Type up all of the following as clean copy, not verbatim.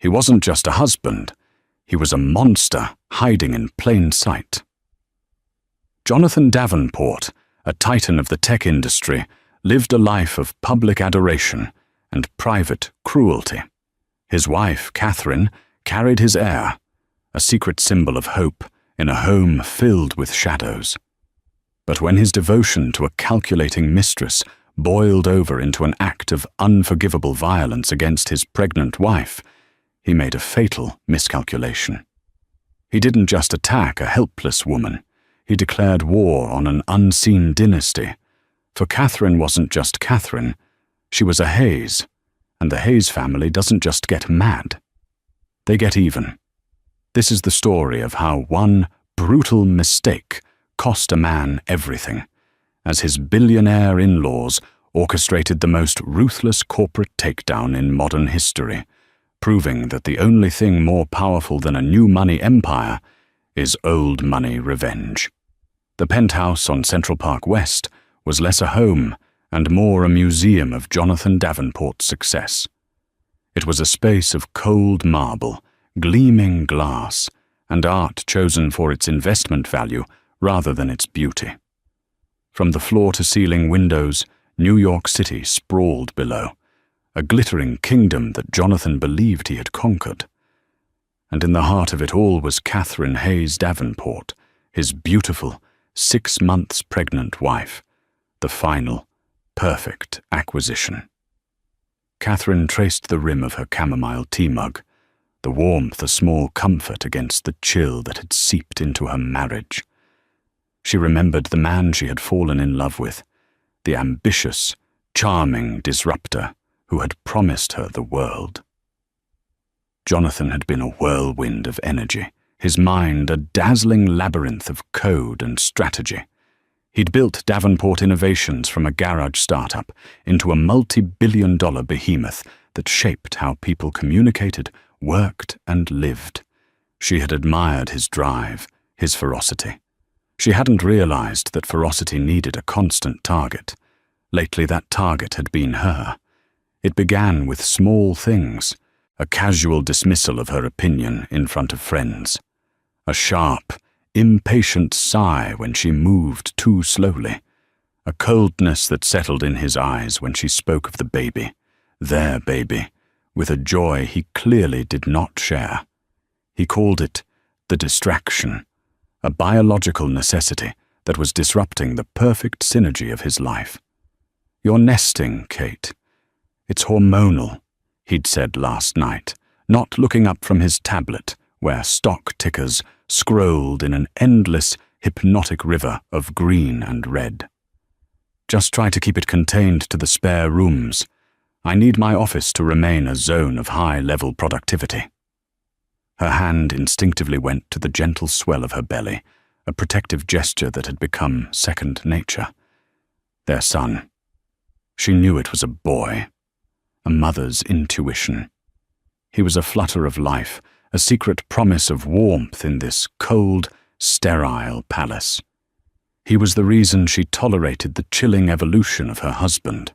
He wasn't just a husband. He was a monster hiding in plain sight. Jonathan Davenport, a titan of the tech industry, lived a life of public adoration and private cruelty. His wife, Catherine, carried his heir, a secret symbol of hope in a home filled with shadows. But when his devotion to a calculating mistress boiled over into an act of unforgivable violence against his pregnant wife, he made a fatal miscalculation. He didn't just attack a helpless woman. He declared war on an unseen dynasty. For Catherine wasn't just Catherine, she was a Hayes, and the Hayes family doesn't just get mad. They get even. This is the story of how one brutal mistake cost a man everything, as his billionaire in-laws orchestrated the most ruthless corporate takedown in modern history, proving that the only thing more powerful than a new money empire is old money revenge. The penthouse on Central Park West was less a home and more a museum of Jonathan Davenport's success. It was a space of cold marble, gleaming glass, and art chosen for its investment value rather than its beauty. From the floor-to-ceiling windows, New York City sprawled below, a glittering kingdom that Jonathan believed he had conquered. And in the heart of it all was Catherine Hayes Davenport, his beautiful, 6 months pregnant wife, the final, perfect acquisition. Catherine traced the rim of her chamomile tea mug, the warmth a small comfort against the chill that had seeped into her marriage. She remembered the man she had fallen in love with, the ambitious, charming disruptor who had promised her the world. Jonathan had been a whirlwind of energy, his mind a dazzling labyrinth of code and strategy. He'd built Davenport Innovations from a garage startup into a multi-billion-dollar behemoth that shaped how people communicated, worked, and lived. She had admired his drive, his ferocity. She hadn't realized that ferocity needed a constant target. Lately that target had been her. It began with small things, a casual dismissal of her opinion in front of friends, a sharp, impatient sigh when she moved too slowly, a coldness that settled in his eyes when she spoke of the baby, their baby, with a joy he clearly did not share. He called it the distraction, a biological necessity that was disrupting the perfect synergy of his life. "You're nesting, Kate. It's hormonal," he'd said last night, not looking up from his tablet, where stock tickers scrolled in an endless, hypnotic river of green and red. "Just try to keep it contained to the spare rooms. I need my office to remain a zone of high-level productivity." Her hand instinctively went to the gentle swell of her belly, a protective gesture that had become second nature. Their son. She knew it was a boy, a mother's intuition. He was a flutter of life, a secret promise of warmth in this cold, sterile palace. He was the reason she tolerated the chilling evolution of her husband.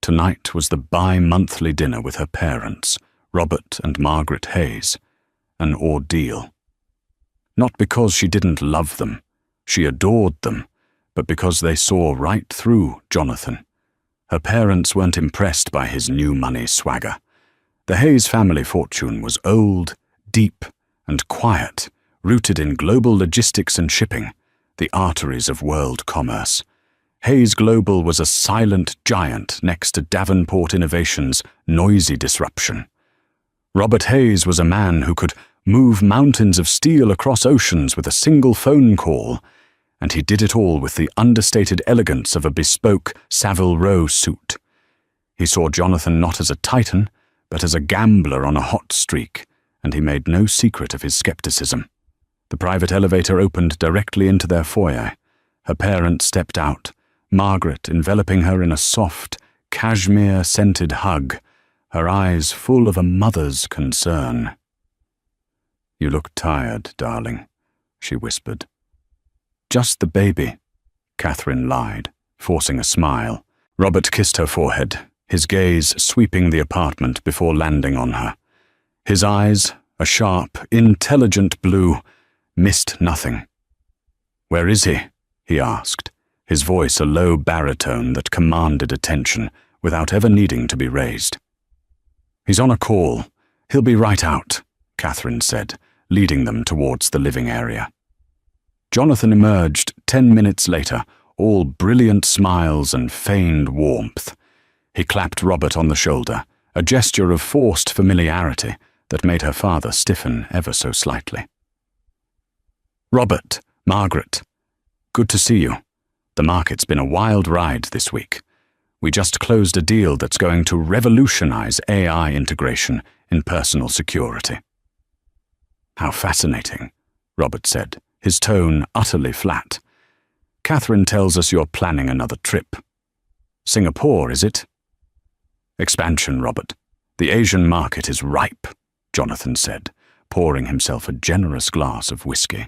Tonight was the bi-monthly dinner with her parents, Robert and Margaret Hayes, an ordeal. Not because she didn't love them, she adored them, but because they saw right through Jonathan. Her parents weren't impressed by his new money swagger. The Hayes family fortune was old, deep, and quiet, rooted in global logistics and shipping, the arteries of world commerce. Hayes Global was a silent giant next to Davenport Innovations' noisy disruption. Robert Hayes was a man who could move mountains of steel across oceans with a single phone call, and he did it all with the understated elegance of a bespoke Savile Row suit. He saw Jonathan not as a titan, but as a gambler on a hot streak, and he made no secret of his skepticism. The private elevator opened directly into their foyer. Her parents stepped out, Margaret enveloping her in a soft, cashmere-scented hug, her eyes full of a mother's concern. "You look tired, darling," she whispered. "Just the baby," Catherine lied, forcing a smile. Robert kissed her forehead, his gaze sweeping the apartment before landing on her. His eyes, a sharp, intelligent blue, missed nothing. "Where is he?" he asked, his voice a low baritone that commanded attention without ever needing to be raised. "He's on a call. He'll be right out," Catherine said, leading them towards the living area. Jonathan emerged 10 minutes later, all brilliant smiles and feigned warmth. He clapped Robert on the shoulder, a gesture of forced familiarity that made her father stiffen ever so slightly. "Robert, Margaret, good to see you. The market's been a wild ride this week. We just closed a deal that's going to revolutionize AI integration in personal security." "How fascinating," Robert said, his tone utterly flat. "Catherine tells us you're planning another trip. Singapore, is it?" "Expansion, Robert. The Asian market is ripe," Jonathan said, pouring himself a generous glass of whiskey.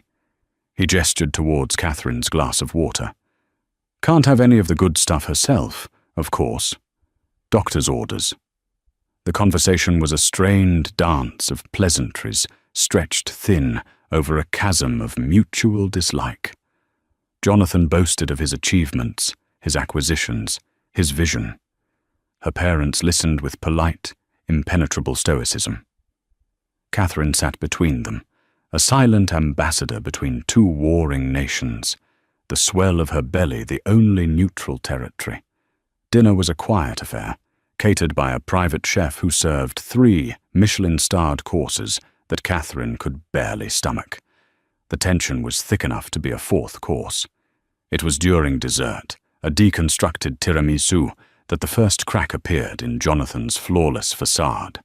He gestured towards Catherine's glass of water. "Can't have any of the good stuff herself, of course. Doctor's orders." The conversation was a strained dance of pleasantries stretched thin over a chasm of mutual dislike. Jonathan boasted of his achievements, his acquisitions, his vision. Her parents listened with polite, impenetrable stoicism. Catherine sat between them, a silent ambassador between two warring nations, the swell of her belly the only neutral territory. Dinner was a quiet affair, catered by a private chef who served 3 Michelin-starred courses that Catherine could barely stomach. The tension was thick enough to be a 4th course. It was during dessert, a deconstructed tiramisu, that the first crack appeared in Jonathan's flawless facade.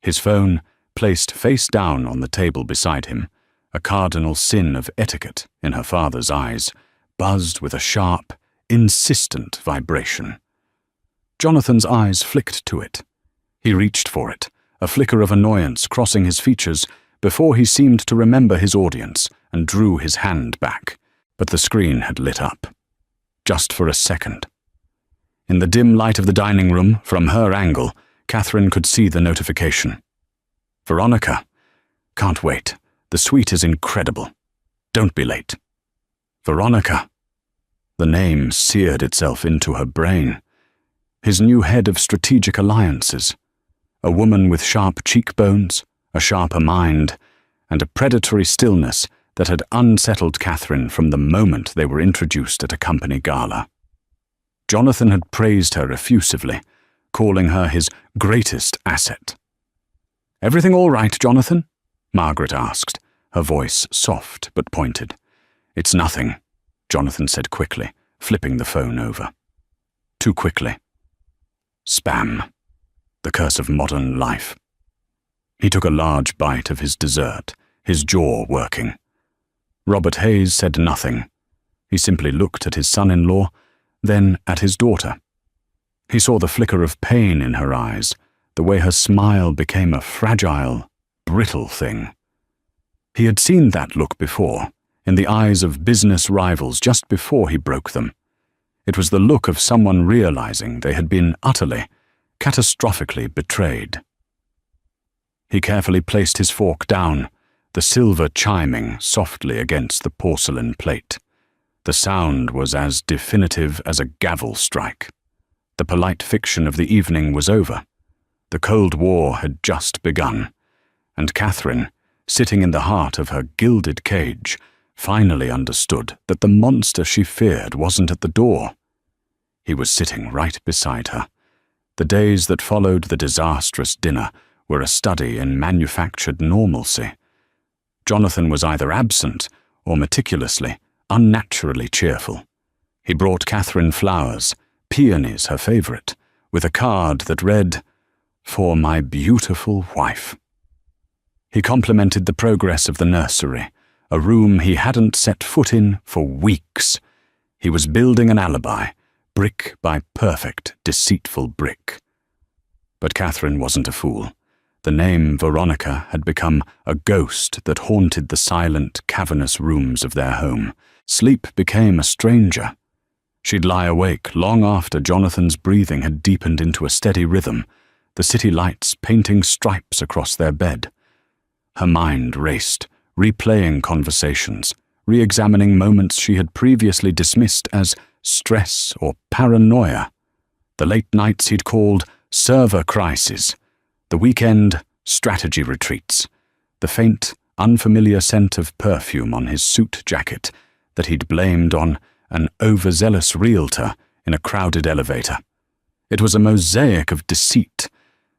His phone, placed face down on the table beside him, a cardinal sin of etiquette in her father's eyes, buzzed with a sharp, insistent vibration. Jonathan's eyes flicked to it. He reached for it, a flicker of annoyance crossing his features before he seemed to remember his audience and drew his hand back, but the screen had lit up. Just for a second. In the dim light of the dining room, from her angle, Catherine could see the notification. "Veronica. Can't wait. The suite is incredible. Don't be late." Veronica. The name seared itself into her brain. His new head of strategic alliances. A woman with sharp cheekbones, a sharper mind, and a predatory stillness that had unsettled Catherine from the moment they were introduced at a company gala. Jonathan had praised her effusively, calling her his greatest asset. "Everything all right, Jonathan?" Margaret asked, her voice soft but pointed. "It's nothing," Jonathan said quickly, flipping the phone over. Too quickly. Spam. The curse of modern life. He took a large bite of his dessert, his jaw working. Robert Hayes said nothing. He simply looked at his son-in-law, then at his daughter. He saw the flicker of pain in her eyes, the way her smile became a fragile, brittle thing. He had seen that look before, in the eyes of business rivals just before he broke them. It was the look of someone realizing they had been utterly, catastrophically betrayed. He carefully placed his fork down, the silver chiming softly against the porcelain plate. The sound was as definitive as a gavel strike. The polite fiction of the evening was over. The Cold War had just begun, and Catherine, sitting in the heart of her gilded cage, finally understood that the monster she feared wasn't at the door. He was sitting right beside her. The days that followed the disastrous dinner were a study in manufactured normalcy. Jonathan was either absent or meticulously, unnaturally cheerful. He brought Catherine flowers, peonies her favorite, with a card that read, "For my beautiful wife." He complimented the progress of the nursery, a room he hadn't set foot in for weeks. He was building an alibi, brick by perfect, deceitful brick. But Catherine wasn't a fool. The name Veronica had become a ghost that haunted the silent, cavernous rooms of their home. Sleep became a stranger. She'd lie awake long after Jonathan's breathing had deepened into a steady rhythm, the city lights painting stripes across their bed. Her mind raced, replaying conversations, re-examining moments she had previously dismissed as stress or paranoia. The late nights he'd called server crises, the weekend strategy retreats, the faint, unfamiliar scent of perfume on his suit jacket that he'd blamed on an overzealous realtor in a crowded elevator. It was a mosaic of deceit,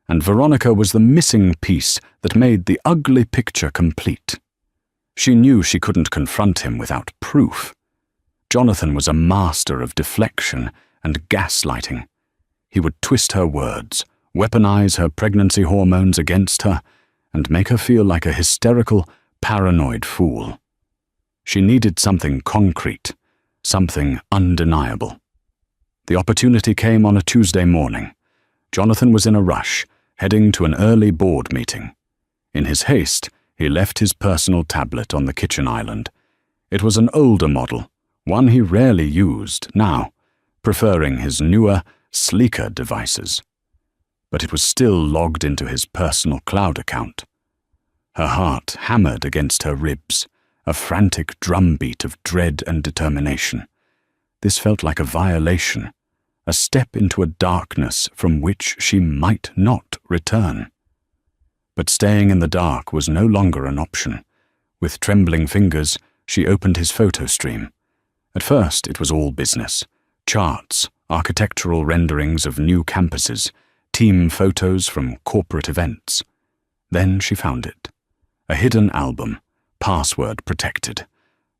and Veronica was the missing piece that made the ugly picture complete. She knew she couldn't confront him without proof. Jonathan was a master of deflection and gaslighting. He would twist her words, weaponize her pregnancy hormones against her, and make her feel like a hysterical, paranoid fool. She needed something concrete, something undeniable. The opportunity came on a Tuesday morning. Jonathan was in a rush, heading to an early board meeting. In his haste, he left his personal tablet on the kitchen island. It was an older model, one he rarely used now, preferring his newer, sleeker devices. But it was still logged into his personal cloud account. Her heart hammered against her ribs, a frantic drumbeat of dread and determination. This felt like a violation, a step into a darkness from which she might not return. But staying in the dark was no longer an option. With trembling fingers, she opened his photo stream. At first, it was all business. Charts, architectural renderings of new campuses, team photos from corporate events. Then she found it. A hidden album, password protected.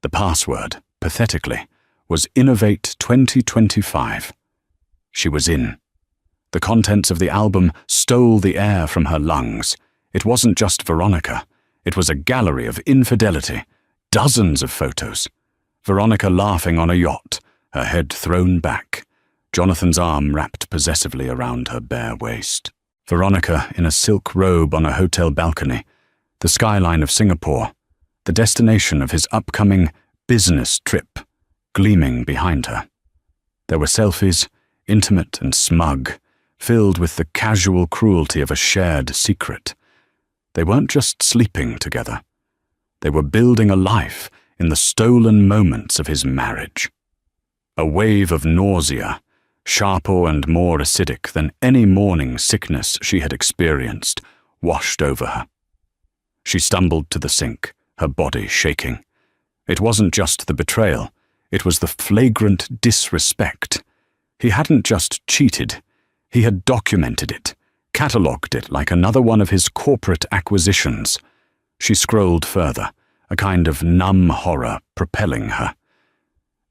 The password, pathetically, was Innovate 2025. She was in. The contents of the album stole the air from her lungs. It wasn't just Veronica. It was a gallery of infidelity, dozens of photos. Veronica laughing on a yacht, her head thrown back, Jonathan's arm wrapped possessively around her bare waist. Veronica in a silk robe on a hotel balcony, the skyline of Singapore, the destination of his upcoming business trip, gleaming behind her. There were selfies, intimate and smug, filled with the casual cruelty of a shared secret. They weren't just sleeping together. They were building a life in the stolen moments of his marriage. A wave of nausea, sharper and more acidic than any morning sickness she had experienced, washed over her. She stumbled to the sink, her body shaking. It wasn't just the betrayal, it was the flagrant disrespect. He hadn't just cheated, he had documented it, catalogued it like another one of his corporate acquisitions. She scrolled further, a kind of numb horror propelling her.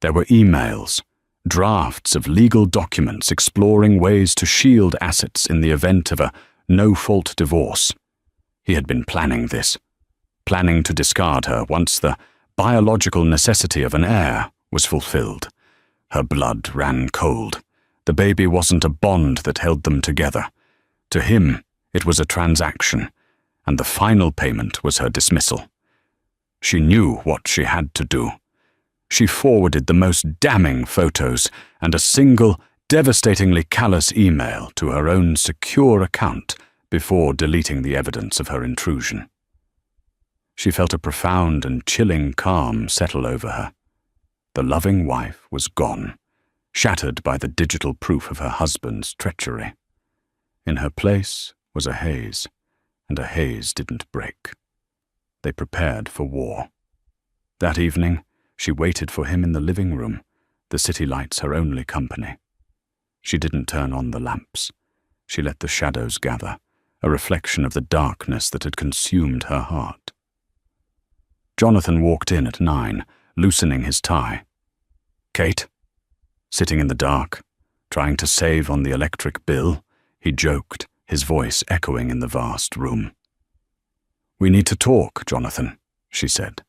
There were emails, drafts of legal documents exploring ways to shield assets in the event of a no-fault divorce. He had been planning this, planning to discard her once the biological necessity of an heir was fulfilled. Her blood ran cold. The baby wasn't a bond that held them together. To him, it was a transaction, and the final payment was her dismissal. She knew what she had to do. She forwarded the most damning photos and a single, devastatingly callous email to her own secure account before deleting the evidence of her intrusion. She felt a profound and chilling calm settle over her. The loving wife was gone, shattered by the digital proof of her husband's treachery. In her place was a haze, and a haze didn't break. They prepared for war. That evening, she waited for him in the living room, the city lights her only company. She didn't turn on the lamps. She let the shadows gather, a reflection of the darkness that had consumed her heart. Jonathan walked in at 9, loosening his tie. "Kate?" Sitting in the dark, trying to save on the electric bill, he joked, his voice echoing in the vast room. "We need to talk, Jonathan," she said.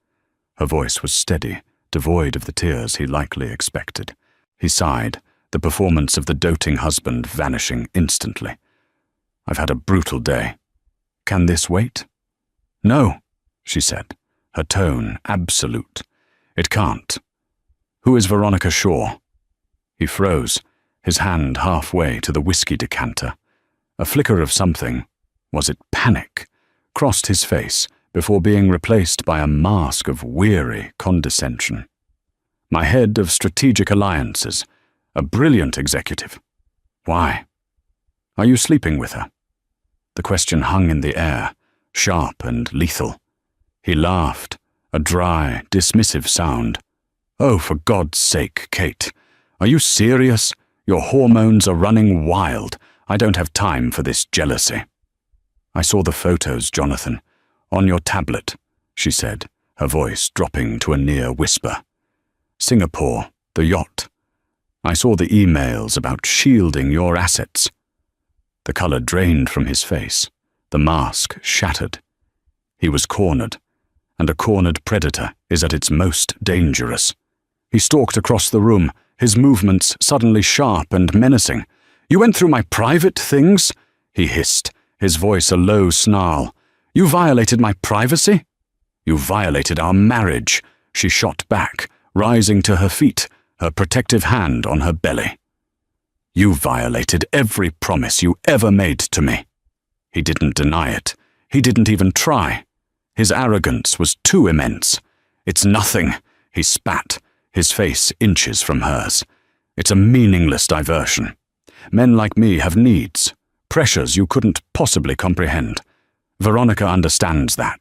Her voice was steady, devoid of the tears he likely expected. He sighed, the performance of the doting husband vanishing instantly. "I've had a brutal day. Can this wait?" "No," she said, her tone absolute. "It can't. Who is Veronica Shaw?" He froze, his hand halfway to the whiskey decanter. A flicker of something, was it panic, crossed his face before being replaced by a mask of weary condescension. My head of strategic alliances, a brilliant executive. Why? Are you sleeping with her? The question hung in the air, sharp and lethal. He laughed, a dry, dismissive sound. Oh, for God's sake, Kate. Are you serious? Your hormones are running wild. I don't have time for this jealousy. I saw the photos, Jonathan. On your tablet, she said, her voice dropping to a near whisper. Singapore, the yacht. I saw the emails about shielding your assets. The color drained from his face, the mask shattered. He was cornered, and a cornered predator is at its most dangerous. He stalked across the room, his movements suddenly sharp and menacing. You went through my private things? He hissed, his voice a low snarl. You violated my privacy? You violated our marriage, she shot back, rising to her feet, her protective hand on her belly. You violated every promise you ever made to me. He didn't deny it. He didn't even try. His arrogance was too immense. It's nothing, he spat, his face inches from hers. It's a meaningless diversion. Men like me have needs, pressures you couldn't possibly comprehend. Veronica understands that.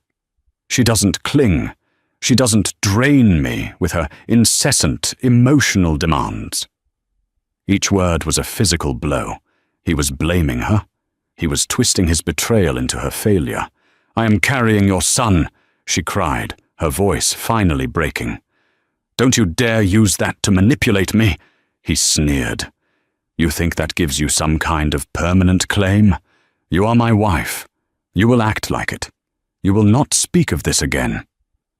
She doesn't cling. She doesn't drain me with her incessant emotional demands. Each word was a physical blow. He was blaming her. He was twisting his betrayal into her failure. I am carrying your son, she cried, her voice finally breaking. Don't you dare use that to manipulate me, he sneered. You think that gives you some kind of permanent claim? You are my wife. You will act like it. You will not speak of this again.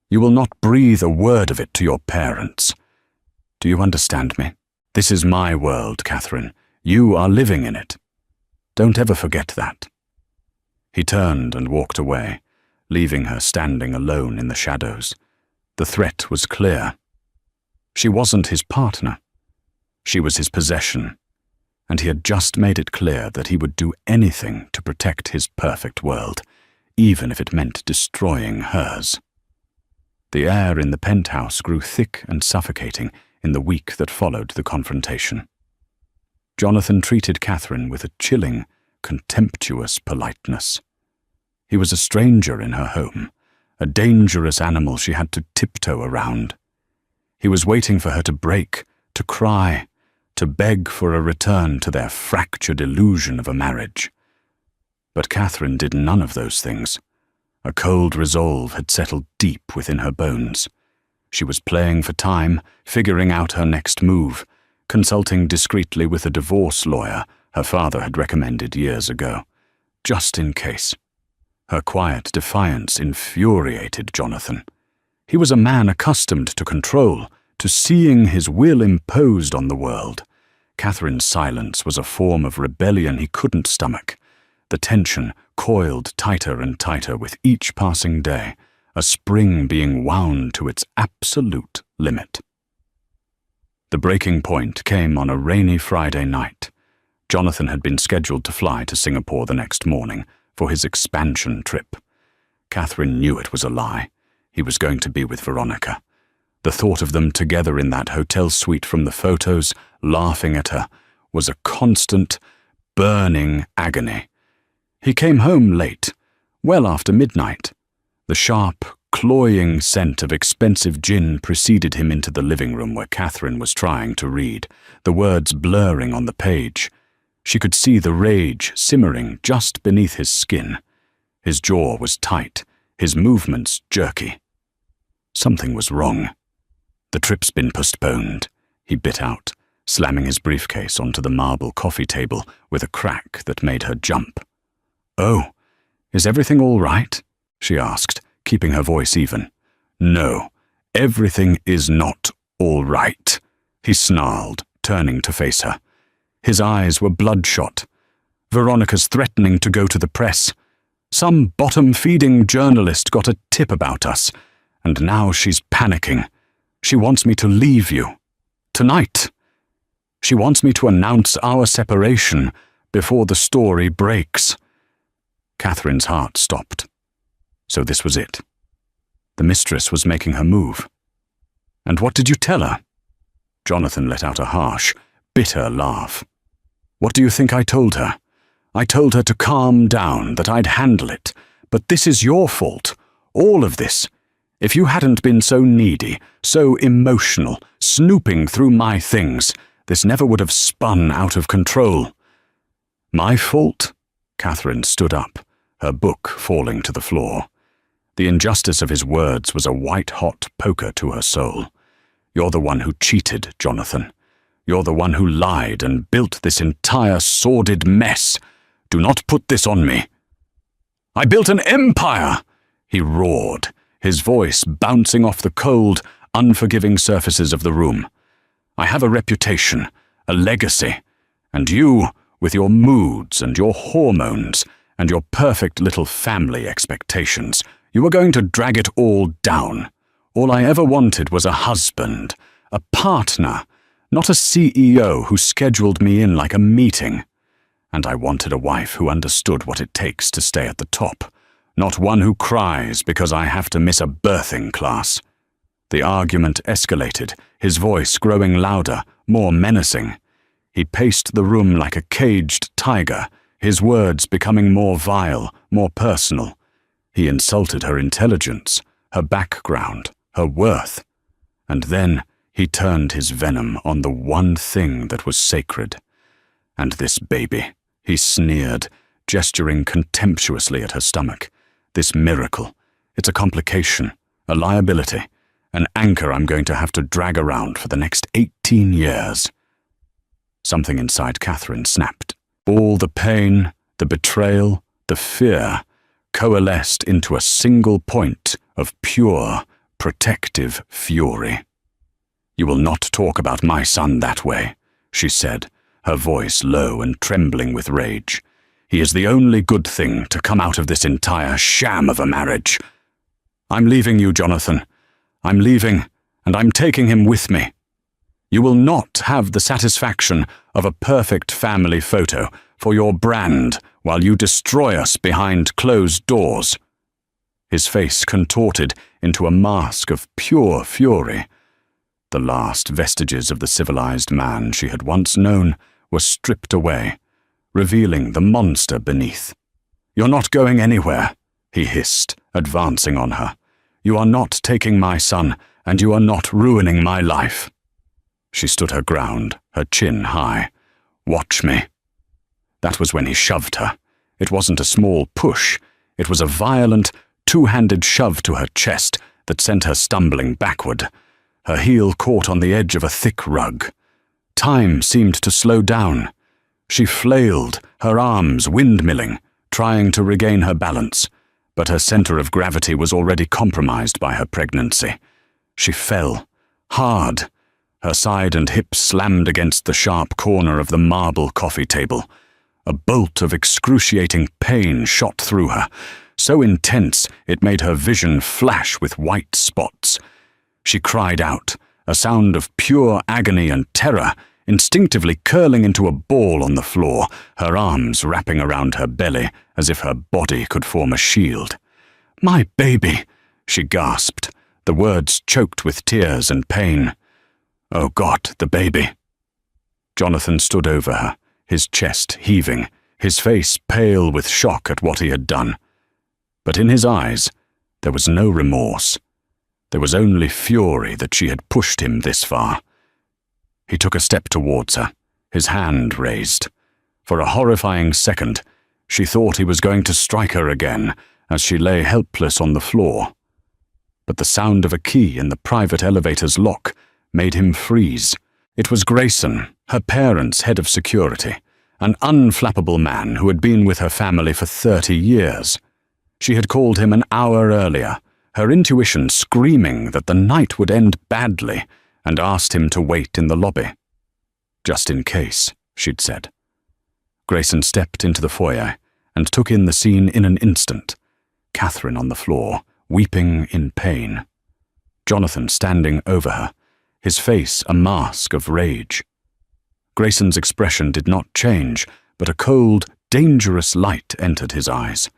You will not breathe a word of it to your parents. Do you understand me? This is my world, Catherine. You are living in it. Don't ever forget that. He turned and walked away, leaving her standing alone in the shadows. The threat was clear. She wasn't his partner. She was his possession, and he had just made it clear that he would do anything to protect his perfect world, even if it meant destroying hers. The air in the penthouse grew thick and suffocating in the week that followed the confrontation. Jonathan treated Catherine with a chilling, contemptuous politeness. He was a stranger in her home, a dangerous animal she had to tiptoe around. He was waiting for her to break, to cry, to beg for a return to their fractured illusion of a marriage. But Catherine did none of those things. A cold resolve had settled deep within her bones. She was playing for time, figuring out her next move, consulting discreetly with a divorce lawyer her father had recommended years ago, just in case. Her quiet defiance infuriated Jonathan. He was a man accustomed to control, to seeing his will imposed on the world. Catherine's silence was a form of rebellion he couldn't stomach. The tension coiled tighter and tighter with each passing day, a spring being wound to its absolute limit. The breaking point came on a rainy Friday night. Jonathan had been scheduled to fly to Singapore the next morning for his expansion trip. Catherine knew it was a lie. He was going to be with Veronica. The thought of them together in that hotel suite from the photos, laughing at her, was a constant, burning agony. He came home late, well after midnight. The sharp, cloying scent of expensive gin preceded him into the living room where Catherine was trying to read, the words blurring on the page. She could see the rage simmering just beneath his skin. His jaw was tight, his movements jerky. Something was wrong. The trip's been postponed, he bit out, slamming his briefcase onto the marble coffee table with a crack that made her jump. Oh, is everything all right? She asked, keeping her voice even. No, everything is not all right, he snarled, turning to face her. His eyes were bloodshot. Veronica's threatening to go to the press. Some bottom-feeding journalist got a tip about us, and now she's panicking. She wants me to leave you. Tonight. She wants me to announce our separation, before the story breaks." Catherine's heart stopped. So this was it. The mistress was making her move. "And what did you tell her?" Jonathan let out a harsh, bitter laugh. "What do you think I told her? I told her to calm down, that I'd handle it. But this is your fault. All of this. If you hadn't been so needy, so emotional, snooping through my things, this never would have spun out of control." "My fault?" Catherine stood up, her book falling to the floor. The injustice of his words was a white-hot poker to her soul. "You're the one who cheated, Jonathan. You're the one who lied and built this entire sordid mess. Do not put this on me." "I built an empire!" he roared, his voice bouncing off the cold, unforgiving surfaces of the room. "I have a reputation, a legacy, and you, with your moods and your hormones and your perfect little family expectations, you are going to drag it all down. All I ever wanted was a husband, a partner, not a CEO who scheduled me in like a meeting. And I wanted a wife who understood what it takes to stay at the top, not one who cries because I have to miss a birthing class." The argument escalated, his voice growing louder, more menacing. He paced the room like a caged tiger, his words becoming more vile, more personal. He insulted her intelligence, her background, her worth. And then he turned his venom on the one thing that was sacred. "And this baby," he sneered, gesturing contemptuously at her stomach. "This miracle. It's a complication, a liability, an anchor I'm going to have to drag around for the next 18 years. Something inside Catherine snapped. All the pain, the betrayal, the fear coalesced into a single point of pure, protective fury. "You will not talk about my son that way," she said, her voice low and trembling with rage. "He is the only good thing to come out of this entire sham of a marriage. I'm leaving you, Jonathan. I'm leaving, and I'm taking him with me. You will not have the satisfaction of a perfect family photo for your brand while you destroy us behind closed doors." His face contorted into a mask of pure fury. The last vestiges of the civilized man she had once known were stripped away, revealing the monster beneath. "You're not going anywhere," he hissed, advancing on her. "You are not taking my son, and you are not ruining my life." She stood her ground, her chin high. "Watch me." That was when he shoved her. It wasn't a small push. It was a violent, two-handed shove to her chest that sent her stumbling backward. Her heel caught on the edge of a thick rug. Time seemed to slow down. She flailed, her arms windmilling, trying to regain her balance, but her center of gravity was already compromised by her pregnancy. She fell, hard. Her side and hips slammed against the sharp corner of the marble coffee table. A bolt of excruciating pain shot through her, so intense it made her vision flash with white spots. She cried out, a sound of pure agony and terror, instinctively curling into a ball on the floor, her arms wrapping around her belly as if her body could form a shield. "My baby," she gasped, the words choked with tears and pain. "Oh God, the baby." Jonathan stood over her, his chest heaving, his face pale with shock at what he had done. But in his eyes, there was no remorse. There was only fury that she had pushed him this far. He took a step towards her, his hand raised. For a horrifying second, she thought he was going to strike her again as she lay helpless on the floor. But the sound of a key in the private elevator's lock made him freeze. It was Grayson, her parents' head of security, an unflappable man who had been with her family for 30 years. She had called him an hour earlier, her intuition screaming that the night would end badly, and asked him to wait in the lobby. "Just in case," she'd said. Grayson stepped into the foyer and took in the scene in an instant. Catherine on the floor, weeping in pain. Jonathan standing over her, his face a mask of rage. Grayson's expression did not change, but a cold, dangerous light entered his eyes.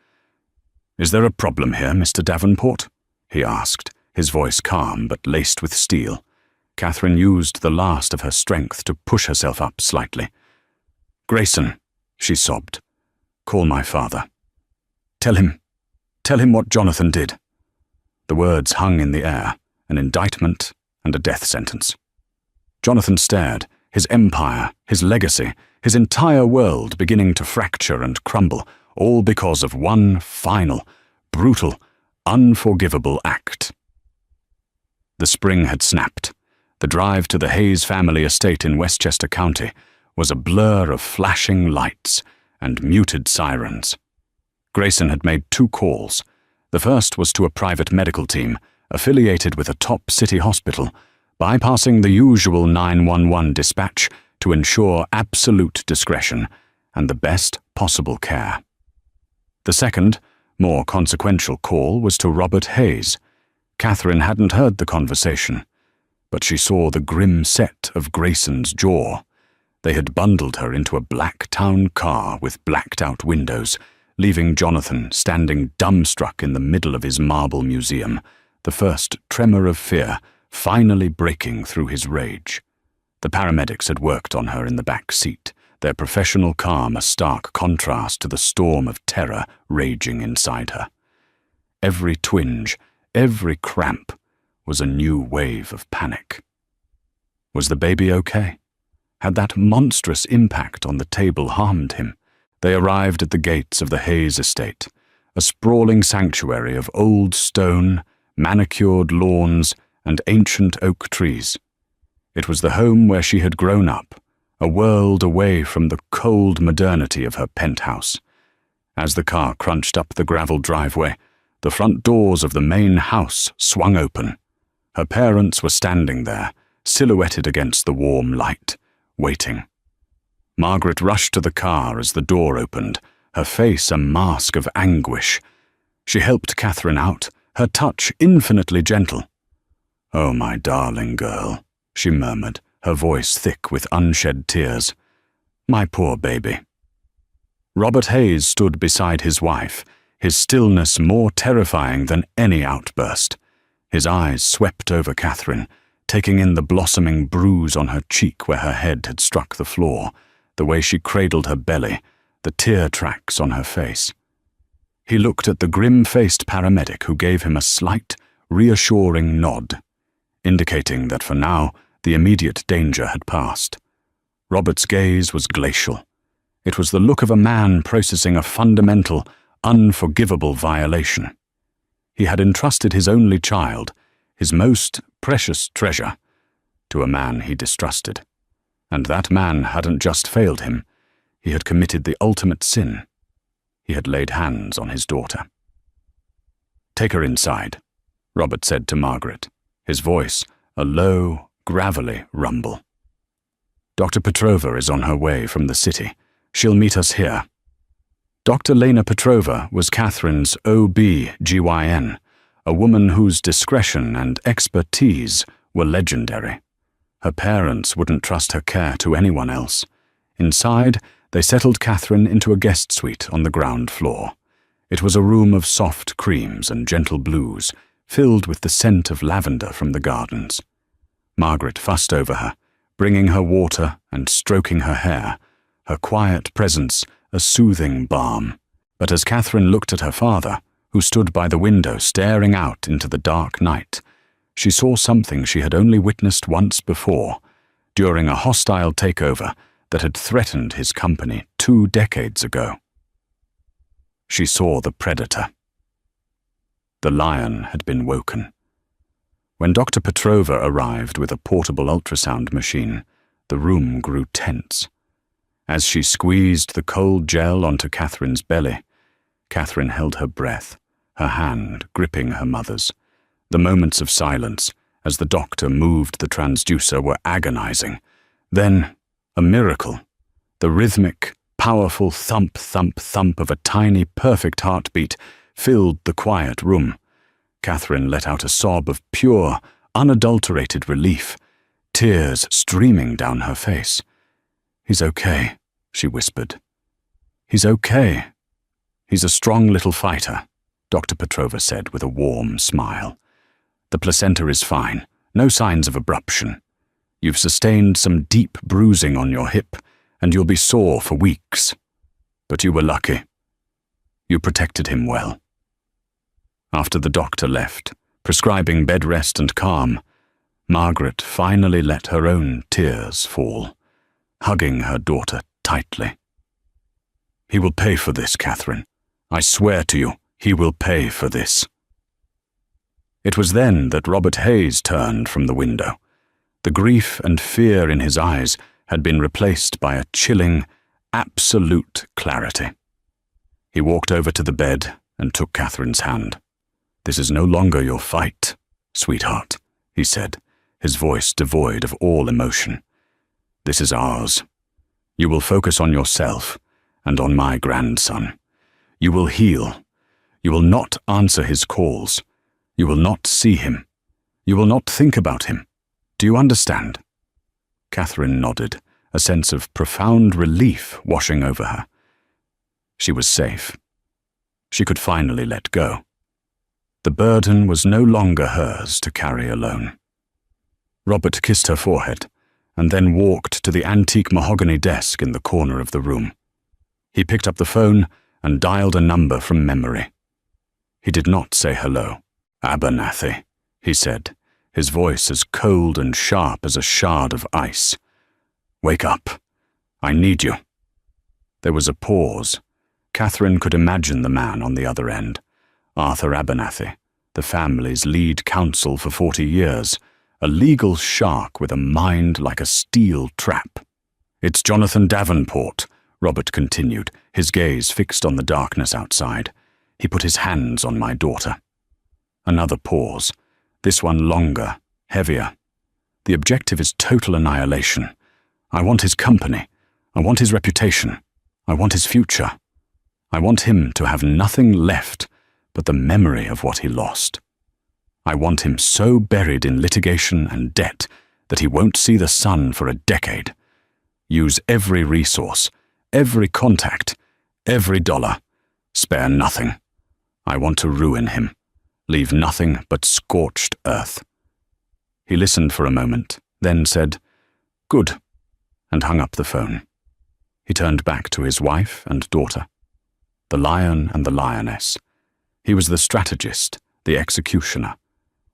"Is there a problem here, Mr. Davenport?" he asked, his voice calm but laced with steel. Catherine used the last of her strength to push herself up slightly. "Grayson," she sobbed, "call my father. Tell him what Jonathan did." The words hung in the air, an indictment and a death sentence. Jonathan stared, his empire, his legacy, his entire world beginning to fracture and crumble, all because of one final, brutal, unforgivable act. The spring had snapped. The drive to the Hayes family estate in Westchester County was a blur of flashing lights and muted sirens. Grayson had made 2 calls. The first was to a private medical team affiliated with a top city hospital, bypassing the usual 911 dispatch to ensure absolute discretion and the best possible care. The second, more consequential call was to Robert Hayes. Catherine hadn't heard the conversation, but she saw the grim set of Grayson's jaw. They had bundled her into a black town car with blacked-out windows, leaving Jonathan standing dumbstruck in the middle of his marble museum, the first tremor of fear finally breaking through his rage. The paramedics had worked on her in the back seat, their professional calm a stark contrast to the storm of terror raging inside her. Every twinge, every cramp, was a new wave of panic. Was the baby okay? Had that monstrous impact on the table harmed him? They arrived at the gates of the Hayes estate, a sprawling sanctuary of old stone, manicured lawns, and ancient oak trees. It was the home where she had grown up, a world away from the cold modernity of her penthouse. As the car crunched up the gravel driveway, the front doors of the main house swung open. Her parents were standing there, silhouetted against the warm light, waiting. Margaret rushed to the car as the door opened, her face a mask of anguish. She helped Catherine out, her touch infinitely gentle. "Oh, my darling girl," she murmured, her voice thick with unshed tears. "My poor baby." Robert Hayes stood beside his wife, his stillness more terrifying than any outburst. His eyes swept over Catherine, taking in the blossoming bruise on her cheek where her head had struck the floor, the way she cradled her belly, the tear tracks on her face. He looked at the grim-faced paramedic who gave him a slight, reassuring nod, indicating that for now the immediate danger had passed. Robert's gaze was glacial. It was the look of a man processing a fundamental, unforgivable violation. He had entrusted his only child, his most precious treasure, to a man he distrusted. And that man hadn't just failed him, he had committed the ultimate sin. He had laid hands on his daughter. "Take her inside," Robert said to Margaret, his voice a low, gravelly rumble. "Dr. Petrova is on her way from the city. She'll meet us here." Dr. Lena Petrova was Catherine's OB-GYN, a woman whose discretion and expertise were legendary. Her parents wouldn't trust her care to anyone else. Inside, they settled Catherine into a guest suite on the ground floor. It was a room of soft creams and gentle blues, filled with the scent of lavender from the gardens. Margaret fussed over her, bringing her water and stroking her hair, her quiet presence a soothing balm. But as Catherine looked at her father, who stood by the window staring out into the dark night, she saw something she had only witnessed once before, during a hostile takeover that had threatened his company 2 decades ago. She saw the predator. The lion had been woken. When Dr. Petrova arrived with a portable ultrasound machine, the room grew tense. As she squeezed the cold gel onto Catherine's belly, Catherine held her breath, her hand gripping her mother's. The moments of silence, as the doctor moved the transducer, were agonizing. Then, a miracle. The rhythmic, powerful thump, thump, thump of a tiny, perfect heartbeat filled the quiet room. Catherine let out a sob of pure, unadulterated relief, tears streaming down her face. "He's okay," she whispered, He's okay. He's a strong little fighter, Dr. Petrova said with a warm smile. The placenta is fine, no signs of abruption. You've sustained some deep bruising on your hip, and you'll be sore for weeks. But you were lucky. You protected him well. After the doctor left, prescribing bed rest and calm, Margaret finally let her own tears fall, hugging her daughter tightly. He will pay for this, Catherine. I swear to you, he will pay for this. It was then that Robert Hayes turned from the window. The grief and fear in his eyes had been replaced by a chilling, absolute clarity. He walked over to the bed and took Catherine's hand. "This is no longer your fight, sweetheart," he said, his voice devoid of all emotion. "This is ours. You will focus on yourself and on my grandson. You will heal. You will not answer his calls. You will not see him. You will not think about him. Do you understand?" Catherine nodded, a sense of profound relief washing over her. She was safe. She could finally let go. The burden was no longer hers to carry alone. Robert kissed her forehead, and then walked to the antique mahogany desk in the corner of the room. He picked up the phone and dialed a number from memory. He did not say hello. "Abernathy," he said, his voice as cold and sharp as a shard of ice. "Wake up. I need you." There was a pause. Catherine could imagine the man on the other end, Arthur Abernathy, the family's lead counsel for 40 years, a legal shark with a mind like a steel trap. "It's Jonathan Davenport," Robert continued, his gaze fixed on the darkness outside. "He put his hands on my daughter." Another pause, this one longer, heavier. "The objective is total annihilation. I want his company. I want his reputation. I want his future. I want him to have nothing left but the memory of what he lost. I want him so buried in litigation and debt that he won't see the sun for a decade. Use every resource, every contact, every dollar. Spare nothing. I want to ruin him. Leave nothing but scorched earth." He listened for a moment, then said, "Good," and hung up the phone. He turned back to his wife and daughter. The lion and the lioness. He was the strategist, the executioner.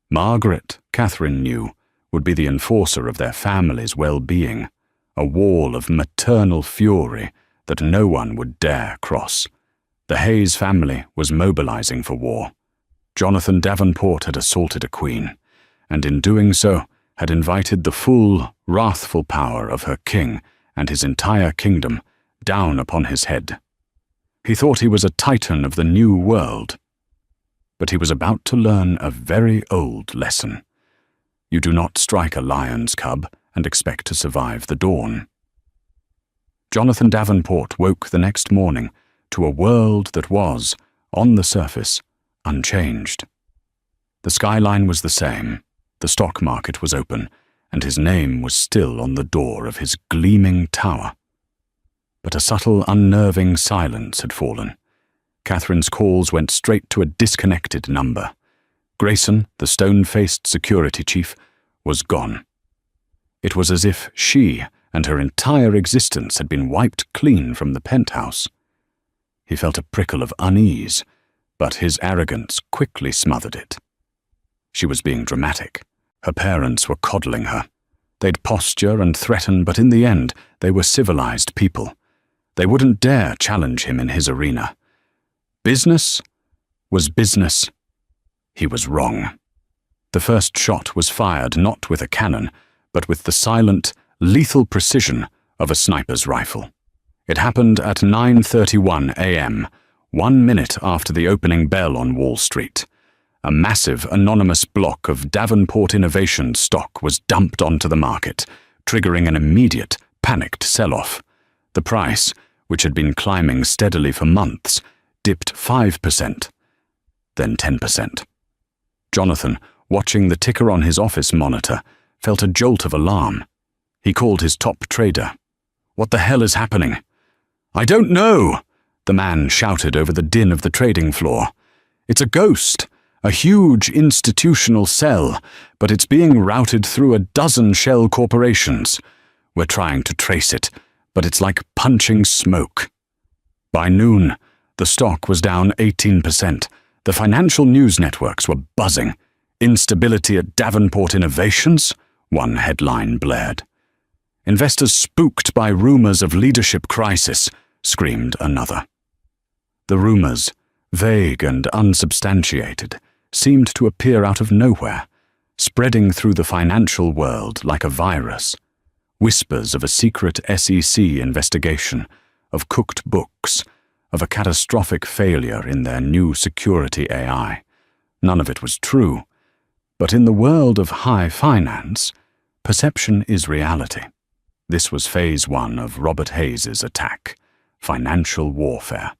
Margaret, Catherine knew, would be the enforcer of their family's well-being, a wall of maternal fury that no one would dare cross. The Hayes family was mobilizing for war. Jonathan Davenport had assaulted a queen, and in doing so had invited the full, wrathful power of her king and his entire kingdom down upon his head. He thought he was a titan of the new world. But he was about to learn a very old lesson. You do not strike a lion's cub and expect to survive the dawn. Jonathan Davenport woke the next morning to a world that was, on the surface, unchanged. The skyline was the same, the stock market was open, and his name was still on the door of his gleaming tower. But a subtle, unnerving silence had fallen. Catherine's calls went straight to a disconnected number. Grayson, the stone-faced security chief, was gone. It was as if she and her entire existence had been wiped clean from the penthouse. He felt a prickle of unease, but his arrogance quickly smothered it. She was being dramatic. Her parents were coddling her. They'd posture and threaten, but in the end, they were civilized people. They wouldn't dare challenge him in his arena. Business was business. He was wrong. The first shot was fired not with a cannon, but with the silent, lethal precision of a sniper's rifle. It happened at 9:31 a.m., 1 minute after the opening bell on Wall Street. A massive, anonymous block of Davenport Innovation stock was dumped onto the market, triggering an immediate, panicked sell-off. The price, which had been climbing steadily for months, dipped 5%, then 10%. Jonathan, watching the ticker on his office monitor, felt a jolt of alarm. He called his top trader. "What the hell is happening?" "I don't know," The man shouted over the din of the trading floor. "It's a ghost! A huge institutional cell, but it's being routed through a dozen shell corporations. We're trying to trace it, but it's like punching smoke." By noon, the stock was down 18%. The financial news networks were buzzing. "Instability at Davenport Innovations?" one headline blared. "Investors spooked by rumors of leadership crisis," screamed another. The rumors, vague and unsubstantiated, seemed to appear out of nowhere, spreading through the financial world like a virus. Whispers of a secret SEC investigation, of cooked books, of a catastrophic failure in their new security AI. None of it was true, but in the world of high finance, perception is reality. This was phase 1 of Robert Hayes's attack, financial warfare.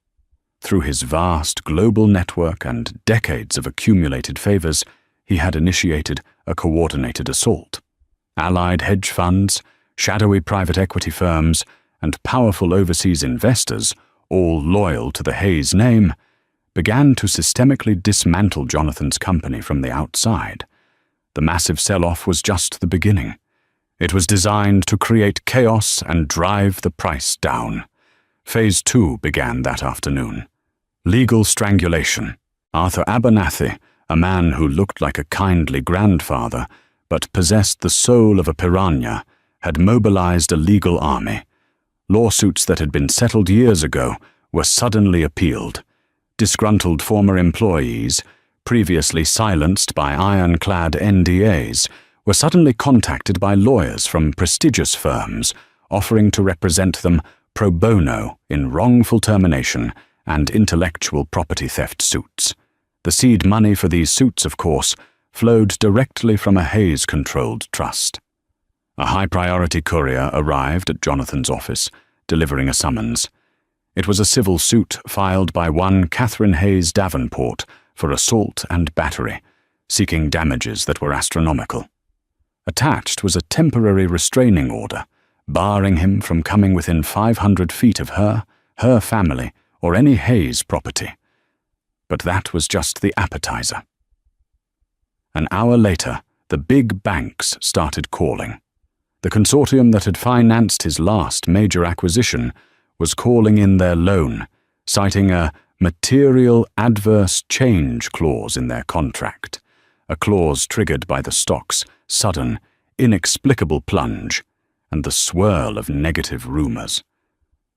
Through his vast global network and decades of accumulated favors, he had initiated a coordinated assault. Allied hedge funds, shadowy private equity firms, and powerful overseas investors, all loyal to the Hayes name, began to systemically dismantle Jonathan's company from the outside. The massive sell-off was just the beginning. It was designed to create chaos and drive the price down. Phase 2 began that afternoon. Legal strangulation. Arthur Abernathy, a man who looked like a kindly grandfather but possessed the soul of a piranha, had mobilized a legal army. Lawsuits that had been settled years ago were suddenly appealed. Disgruntled former employees, previously silenced by ironclad NDAs, were suddenly contacted by lawyers from prestigious firms, offering to represent them pro bono in wrongful termination and intellectual property theft suits. The seed money for these suits, of course, flowed directly from a Hayes-controlled trust. A high-priority courier arrived at Jonathan's office, delivering a summons. It was a civil suit filed by one Catherine Hayes Davenport for assault and battery, seeking damages that were astronomical. Attached was a temporary restraining order, barring him from coming within 500 feet of her family, or any Hayes property. But that was just the appetizer. An hour later, the big banks started calling. The consortium that had financed his last major acquisition was calling in their loan, citing a material adverse change clause in their contract, a clause triggered by the stock's sudden, inexplicable plunge and the swirl of negative rumors.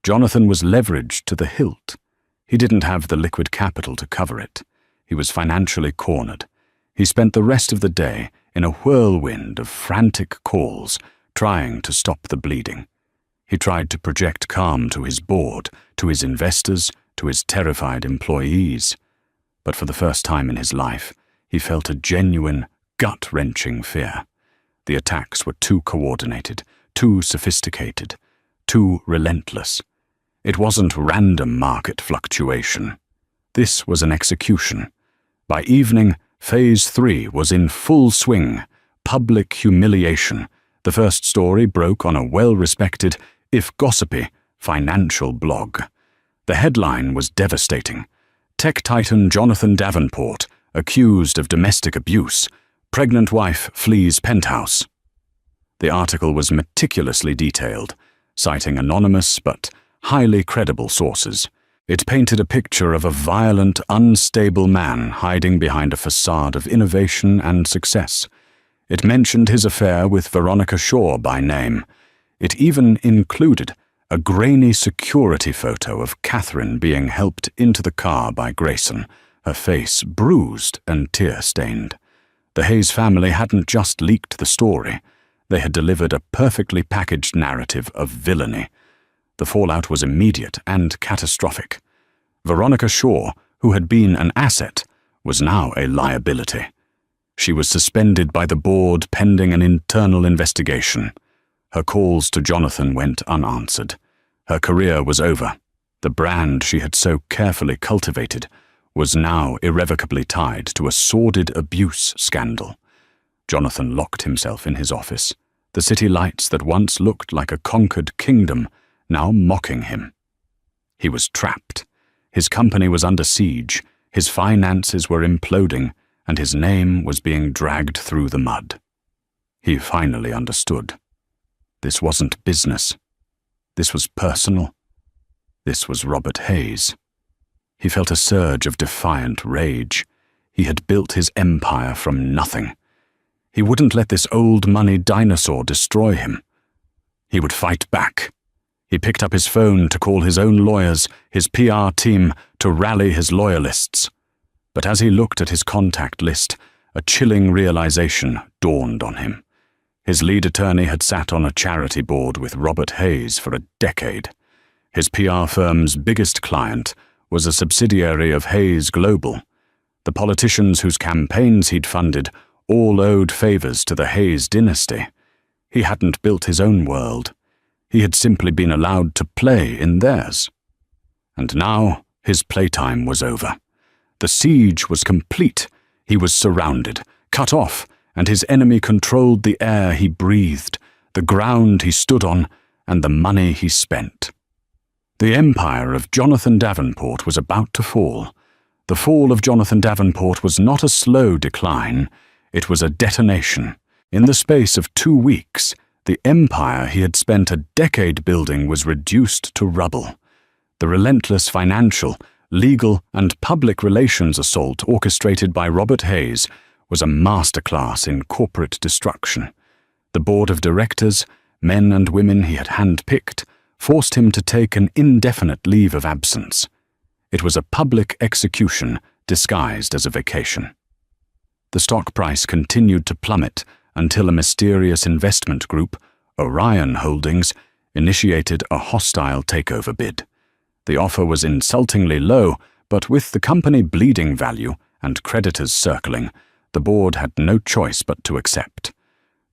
Jonathan was leveraged to the hilt. He didn't have the liquid capital to cover it. He was financially cornered. He spent the rest of the day in a whirlwind of frantic calls, trying to stop the bleeding. He tried to project calm to his board, to his investors, to his terrified employees. But for the first time in his life, he felt a genuine, gut-wrenching fear. The attacks were too coordinated, too sophisticated, too relentless. It wasn't random market fluctuation. This was an execution. By evening, Phase 3 was in full swing, public humiliation. The first story broke on a well-respected, if gossipy, financial blog. The headline was devastating. Tech titan Jonathan Davenport, accused of domestic abuse. Pregnant wife flees penthouse. The article was meticulously detailed, citing anonymous but highly credible sources. It painted a picture of a violent, unstable man hiding behind a facade of innovation and success. It mentioned his affair with Veronica Shaw by name. It even included a grainy security photo of Catherine being helped into the car by Grayson, her face bruised and tear-stained. The Hayes family hadn't just leaked the story. They had delivered a perfectly packaged narrative of villainy. The fallout was immediate and catastrophic. Veronica Shaw, who had been an asset, was now a liability. She was suspended by the board pending an internal investigation. Her calls to Jonathan went unanswered. Her career was over. The brand she had so carefully cultivated was now irrevocably tied to a sordid abuse scandal. Jonathan locked himself in his office, the city lights that once looked like a conquered kingdom now mocking him. He was trapped. His company was under siege, his finances were imploding, and his name was being dragged through the mud. He finally understood. This wasn't business. This was personal. This was Robert Hayes. He felt a surge of defiant rage. He had built his empire from nothing. He wouldn't let this old money dinosaur destroy him. He would fight back. He picked up his phone to call his own lawyers, his PR team, to rally his loyalists. But as he looked at his contact list, a chilling realization dawned on him. His lead attorney had sat on a charity board with Robert Hayes for a decade. His PR firm's biggest client was a subsidiary of Hayes Global. The politicians whose campaigns he'd funded all owed favors to the Hayes dynasty. He hadn't built his own world. He had simply been allowed to play in theirs. And now his playtime was over. The siege was complete. He was surrounded, cut off, and his enemy controlled the air he breathed, the ground he stood on, and the money he spent. The empire of Jonathan Davenport was about to fall. The fall of Jonathan Davenport was not a slow decline. It was a detonation. In the space of 2 weeks, the empire he had spent a decade building was reduced to rubble. The relentless financial, legal, and public relations assault orchestrated by Robert Hayes was a masterclass in corporate destruction. The board of directors, men and women he had handpicked, forced him to take an indefinite leave of absence. It was a public execution disguised as a vacation. The stock price continued to plummet until a mysterious investment group, Orion Holdings, initiated a hostile takeover bid. The offer was insultingly low, but with the company bleeding value and creditors circling, the board had no choice but to accept.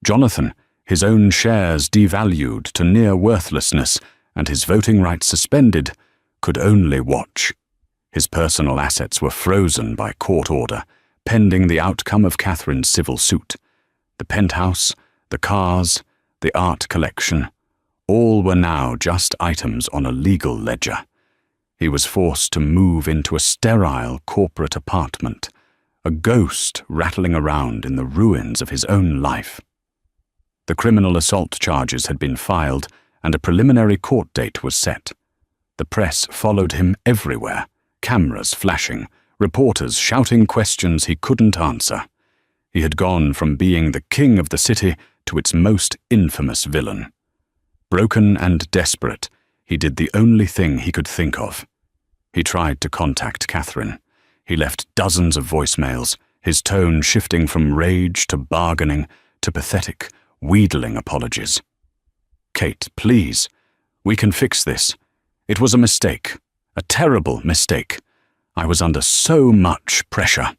Jonathan, his own shares devalued to near worthlessness and his voting rights suspended, could only watch. His personal assets were frozen by court order, pending the outcome of Catherine's civil suit. The penthouse, the cars, the art collection, all were now just items on a legal ledger. He was forced to move into a sterile corporate apartment, a ghost rattling around in the ruins of his own life. The criminal assault charges had been filed, and a preliminary court date was set. The press followed him everywhere, cameras flashing, reporters shouting questions he couldn't answer. He had gone from being the king of the city to its most infamous villain. Broken and desperate, he did the only thing he could think of. He tried to contact Catherine. He left dozens of voicemails, his tone shifting from rage to bargaining to pathetic, wheedling apologies. "Kate, please. We can fix this. It was a mistake. A terrible mistake. I was under so much pressure.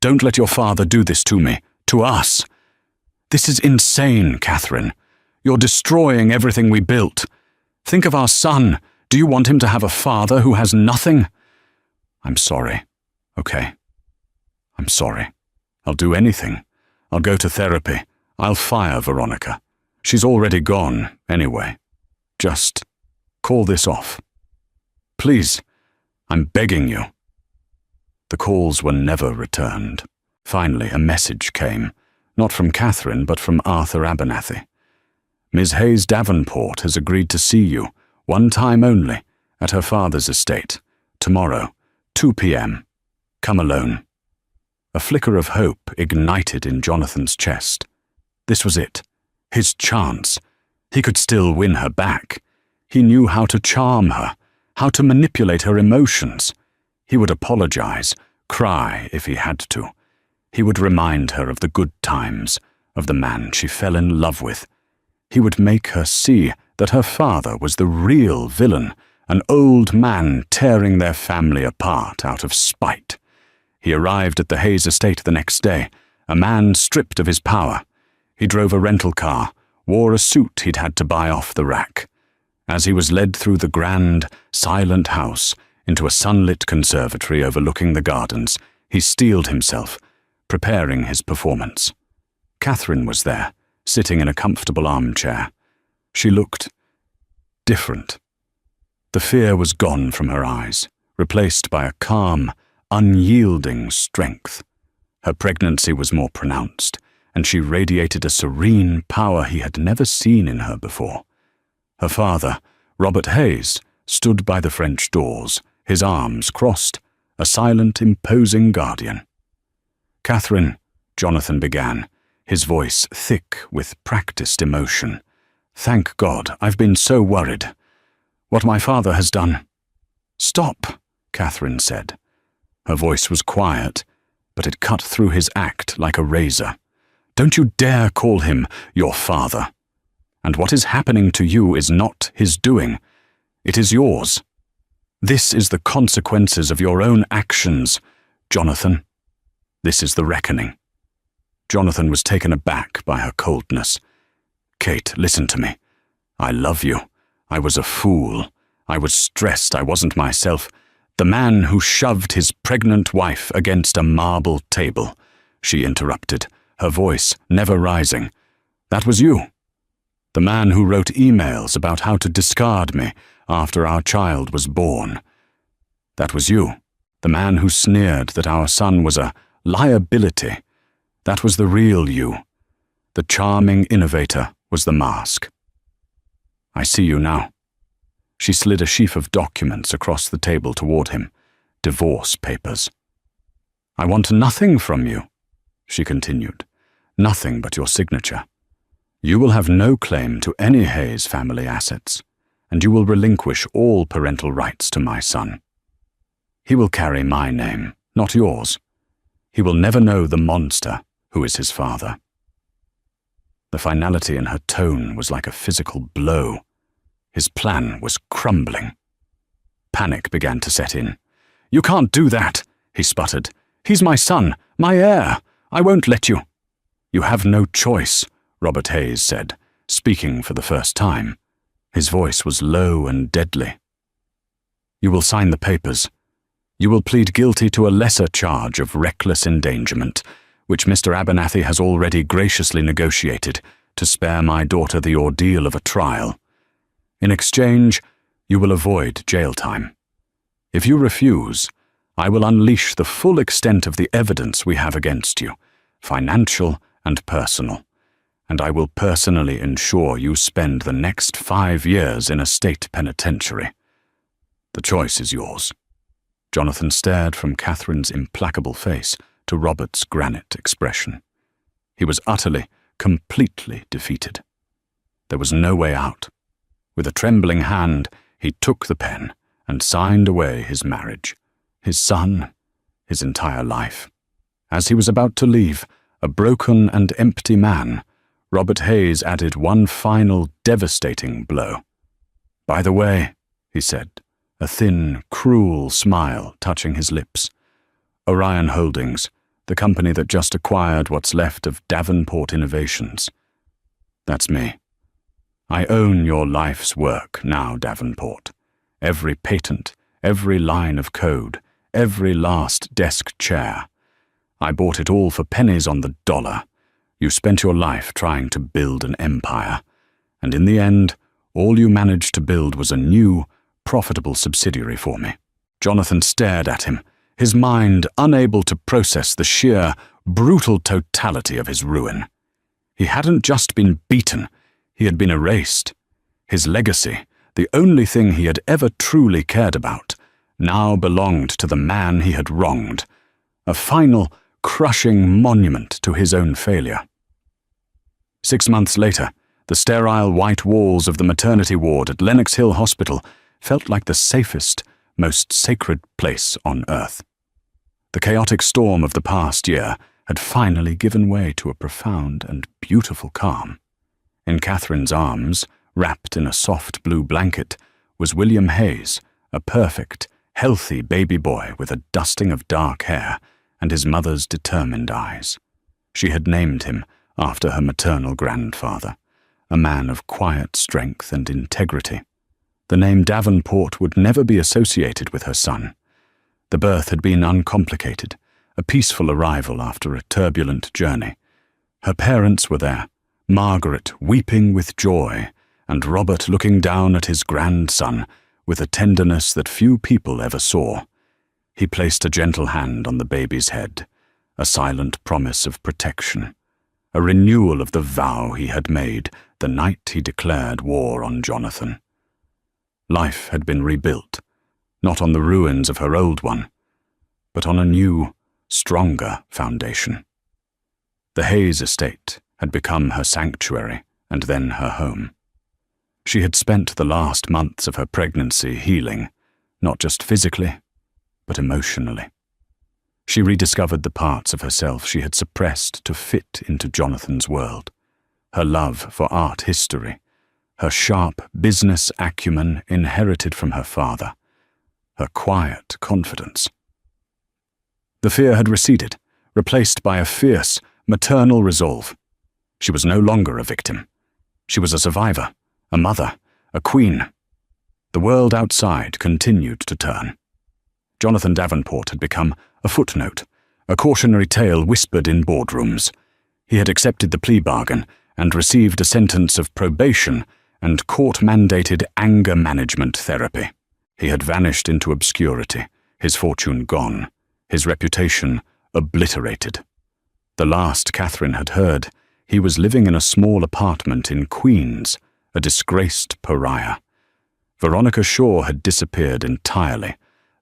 Don't let your father do this to me, to us. This is insane, Catherine. You're destroying everything we built. Think of our son. Do you want him to have a father who has nothing? I'm sorry. Okay. I'm sorry. I'll do anything. I'll go to therapy. I'll fire Veronica. She's already gone, anyway. Just call this off. Please, I'm begging you." The calls were never returned. Finally, a message came, not from Catherine, but from Arthur Abernathy. "Ms. Hayes Davenport has agreed to see you, one time only, at her father's estate, tomorrow, 2 p.m. Come alone." A flicker of hope ignited in Jonathan's chest. This was it. His chance. He could still win her back. He knew how to charm her, how to manipulate her emotions. He would apologize, cry if he had to. He would remind her of the good times, of the man she fell in love with. He would make her see that her father was the real villain, an old man tearing their family apart out of spite. He arrived at the Hayes estate the next day, a man stripped of his power. He drove a rental car, wore a suit he'd had to buy off the rack. As he was led through the grand, silent house into a sunlit conservatory overlooking the gardens, he steeled himself, preparing his performance. Catherine was there, sitting in a comfortable armchair. She looked different. The fear was gone from her eyes, replaced by a calm, unyielding strength. Her pregnancy was more pronounced, and she radiated a serene power he had never seen in her before. Her father, Robert Hayes, stood by the French doors, his arms crossed, a silent, imposing guardian. "Catherine," Jonathan began, his voice thick with practiced emotion. "Thank God, I've been so worried. What my father has done—" "Stop," Catherine said. Her voice was quiet, but it cut through his act like a razor. "Don't you dare call him your father. And what is happening to you is not his doing. It is yours. This is the consequences of your own actions, Jonathan. This is the reckoning." Jonathan was taken aback by her coldness. "Kate, listen to me. I love you. I was a fool. I was stressed. I wasn't myself. The man who shoved his pregnant wife against a marble table," she interrupted, her voice never rising. "That was you. The man who wrote emails about how to discard me after our child was born. That was you. The man who sneered that our son was a liability. That was the real you. The charming innovator was the mask. I see you now." She slid a sheaf of documents across the table toward him. Divorce papers. "I want nothing from you," she continued. "Nothing but your signature. You will have no claim to any Hayes family assets, and you will relinquish all parental rights to my son. He will carry my name, not yours. He will never know the monster who is his father." The finality in her tone was like a physical blow. His plan was crumbling. Panic began to set in. "You can't do that," he sputtered. "He's my son, my heir. I won't let you." "You have no choice," Robert Hayes said, speaking for the first time. His voice was low and deadly. "You will sign the papers. You will plead guilty to a lesser charge of reckless endangerment, which Mr. Abernathy has already graciously negotiated to spare my daughter the ordeal of a trial. In exchange, you will avoid jail time. If you refuse, I will unleash the full extent of the evidence we have against you, financial and personal, and I will personally ensure you spend the next 5 years in a state penitentiary. The choice is yours." Jonathan stared from Catherine's implacable face to Robert's granite expression. He was utterly, completely defeated. There was no way out. With a trembling hand, he took the pen and signed away his marriage, his son, his entire life. As he was about to leave, a broken and empty man, Robert Hayes added one final devastating blow. "By the way," he said, a thin, cruel smile touching his lips, "Orion Holdings, the company that just acquired what's left of Davenport Innovations. That's me. I own your life's work now, Davenport. Every patent, every line of code, every last desk chair. I bought it all for pennies on the dollar. You spent your life trying to build an empire, and in the end, all you managed to build was a new, profitable subsidiary for me." Jonathan stared at him, his mind unable to process the sheer, brutal totality of his ruin. He hadn't just been beaten, he had been erased. His legacy, the only thing he had ever truly cared about, now belonged to the man he had wronged, a final, crushing monument to his own failure. 6 months later, the sterile white walls of the maternity ward at Lenox Hill Hospital felt like the safest, most sacred place on earth. The chaotic storm of the past year had finally given way to a profound and beautiful calm. In Catherine's arms, wrapped in a soft blue blanket, was William Hayes, a perfect, healthy baby boy with a dusting of dark hair and his mother's determined eyes. She had named him after her maternal grandfather, a man of quiet strength and integrity. The name Davenport would never be associated with her son. The birth had been uncomplicated, a peaceful arrival after a turbulent journey. Her parents were there, Margaret weeping with joy, and Robert looking down at his grandson with a tenderness that few people ever saw. He placed a gentle hand on the baby's head, a silent promise of protection, a renewal of the vow he had made the night he declared war on Jonathan. Life had been rebuilt, not on the ruins of her old one, but on a new, stronger foundation. The Hayes estate had become her sanctuary and then her home. She had spent the last months of her pregnancy healing, not just physically, but emotionally. She rediscovered the parts of herself she had suppressed to fit into Jonathan's world. Her love for art history, her sharp business acumen inherited from her father, her quiet confidence. The fear had receded, replaced by a fierce, maternal resolve. She was no longer a victim. She was a survivor, a mother, a queen. The world outside continued to turn. Jonathan Davenport had become a footnote, a cautionary tale whispered in boardrooms. He had accepted the plea bargain and received a sentence of probation and court-mandated anger management therapy. He had vanished into obscurity, his fortune gone, his reputation obliterated. The last Catherine had heard, he was living in a small apartment in Queens, a disgraced pariah. Veronica Shaw had disappeared entirely,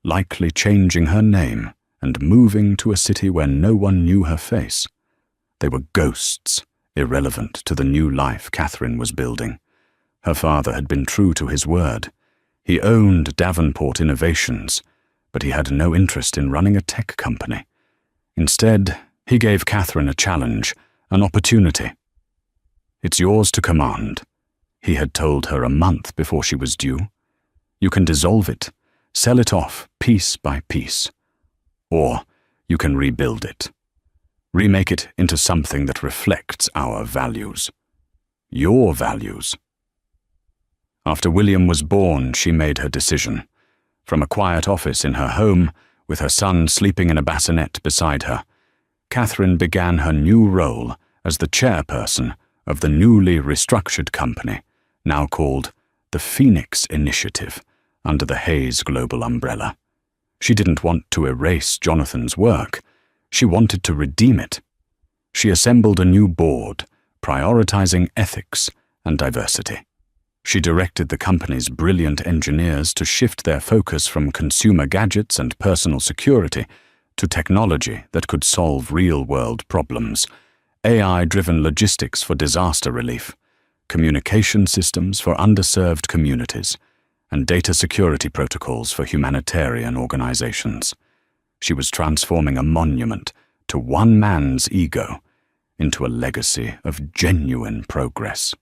likely changing her name and moving to a city where no one knew her face. They were ghosts, irrelevant to the new life Catherine was building. Her father had been true to his word. He owned Davenport Innovations, but he had no interest in running a tech company. Instead, he gave Catherine a challenge, an opportunity. "It's yours to command," he had told her a month before she was due. "You can dissolve it, sell it off piece by piece. Or you can rebuild it, remake it into something that reflects our values. Your values." After William was born, she made her decision. From a quiet office in her home, with her son sleeping in a bassinet beside her, Catherine began her new role as the chairperson of the newly restructured company, now called the Phoenix Initiative, under the Hayes global umbrella. She didn't want to erase Jonathan's work. She wanted to redeem it. She assembled a new board, prioritizing ethics and diversity. She directed the company's brilliant engineers to shift their focus from consumer gadgets and personal security to technology that could solve real-world problems, AI-driven logistics for disaster relief, communication systems for underserved communities, and data security protocols for humanitarian organizations. She was transforming a monument to one man's ego into a legacy of genuine progress.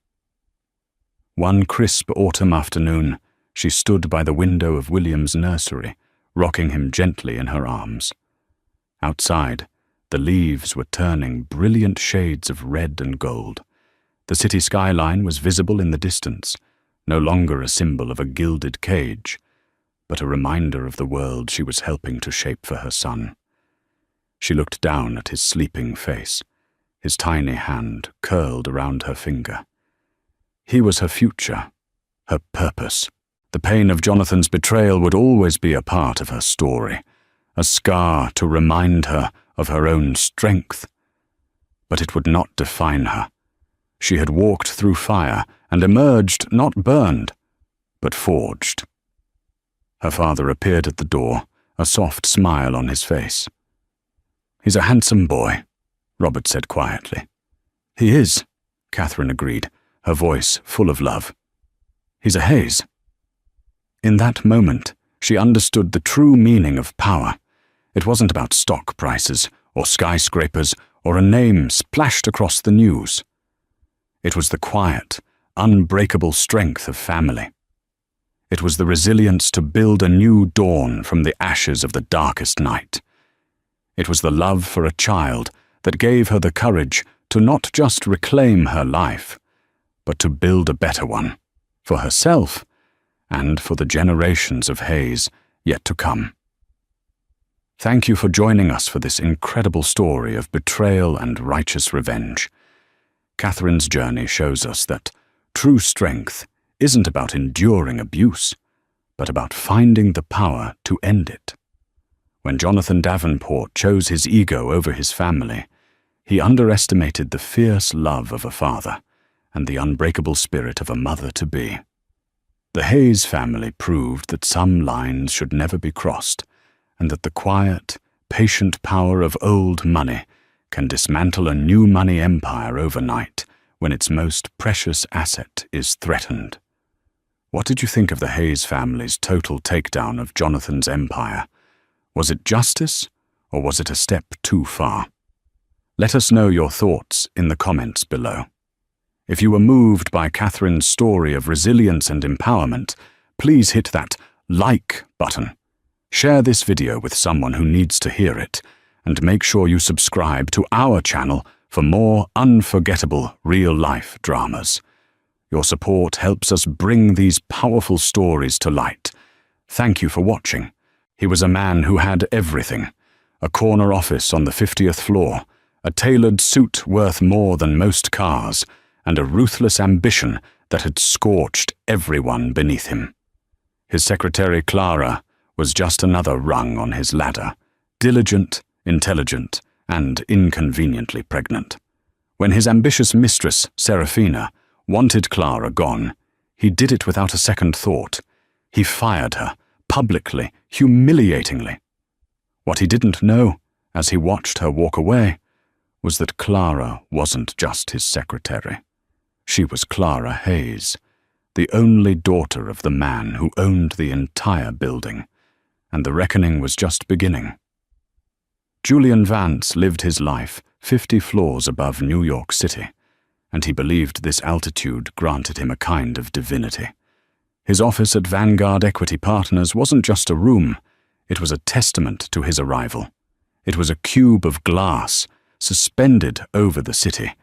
One crisp autumn afternoon, she stood by the window of William's nursery, rocking him gently in her arms. Outside, the leaves were turning brilliant shades of red and gold. The city skyline was visible in the distance, no longer a symbol of a gilded cage, but a reminder of the world she was helping to shape for her son. She looked down at his sleeping face, his tiny hand curled around her finger. He was her future, her purpose. The pain of Jonathan's betrayal would always be a part of her story, a scar to remind her of her own strength. But it would not define her. She had walked through fire and emerged not burned, but forged. Her father appeared at the door, a soft smile on his face. "He's a handsome boy," Robert said quietly. "He is," Catherine agreed, her voice full of love. "He's a Hayes." In that moment, she understood the true meaning of power. It wasn't about stock prices, or skyscrapers, or a name splashed across the news. It was the quiet, unbreakable strength of family. It was the resilience to build a new dawn from the ashes of the darkest night. It was the love for a child that gave her the courage to not just reclaim her life, but to build a better one, for herself and for the generations of Hayes yet to come. Thank you for joining us for this incredible story of betrayal and righteous revenge. Catherine's journey shows us that true strength isn't about enduring abuse, but about finding the power to end it. When Jonathan Davenport chose his ego over his family, he underestimated the fierce love of a father and the unbreakable spirit of a mother-to-be. The Hayes family proved that some lines should never be crossed, and that the quiet, patient power of old money can dismantle a new money empire overnight when its most precious asset is threatened. What did you think of the Hayes family's total takedown of Jonathan's empire? Was it justice, or was it a step too far? Let us know your thoughts in the comments below. If you were moved by Catherine's story of resilience and empowerment, please hit that like button. Share this video with someone who needs to hear it, and make sure you subscribe to our channel for more unforgettable real-life dramas. Your support helps us bring these powerful stories to light. Thank you for watching. He was a man who had everything: a corner office on the 50th floor, a tailored suit worth more than most cars, and a ruthless ambition that had scorched everyone beneath him. His secretary Clara was just another rung on his ladder, diligent, intelligent, and inconveniently pregnant. When his ambitious mistress, Serafina, wanted Clara gone, he did it without a second thought. He fired her, publicly, humiliatingly. What he didn't know, as he watched her walk away, was that Clara wasn't just his secretary. She was Clara Hayes, the only daughter of the man who owned the entire building, and the reckoning was just beginning. Julian Vance lived his life 50 floors above New York City, and he believed this altitude granted him a kind of divinity. His office at Vanguard Equity Partners wasn't just a room, it was a testament to his arrival. It was a cube of glass suspended over the city,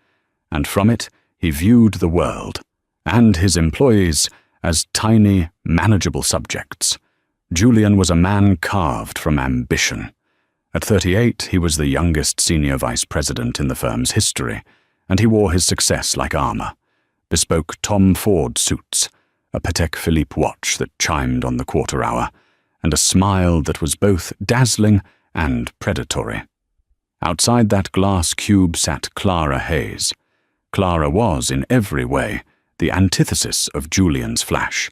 and from it he viewed the world, and his employees, as tiny, manageable subjects. Julian was a man carved from ambition. At 38, he was the youngest senior vice president in the firm's history, and he wore his success like armor: bespoke Tom Ford suits, a Patek Philippe watch that chimed on the quarter hour, and a smile that was both dazzling and predatory. Outside that glass cube sat Clara Hayes. Clara was, in every way, the antithesis of Julian's flash.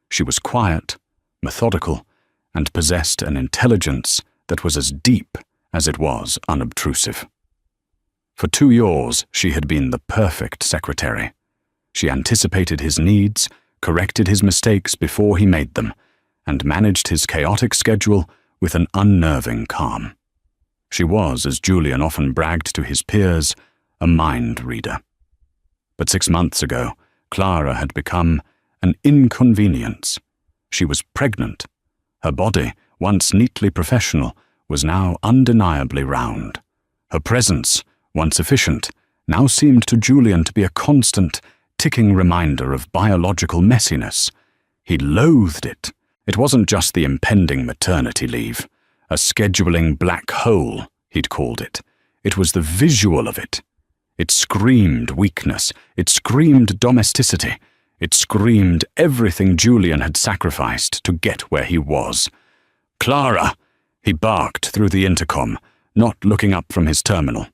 She was quiet, methodical, and possessed an intelligence that was as deep as it was unobtrusive. For 2 years, she had been the perfect secretary. She anticipated his needs, corrected his mistakes before he made them, and managed his chaotic schedule with an unnerving calm. She was, as Julian often bragged to his peers, a mind reader. But 6 months ago, Clara had become an inconvenience. She was pregnant. Her body, once neatly professional, was now undeniably round. Her presence, once efficient, now seemed to Julian to be a constant, ticking reminder of biological messiness. He loathed it. It wasn't just the impending maternity leave, a scheduling black hole, he'd called it. It was the visual of it. It screamed weakness. It screamed domesticity. It screamed everything Julian had sacrificed to get where he was. "Clara!" he barked through the intercom, not looking up from his terminal.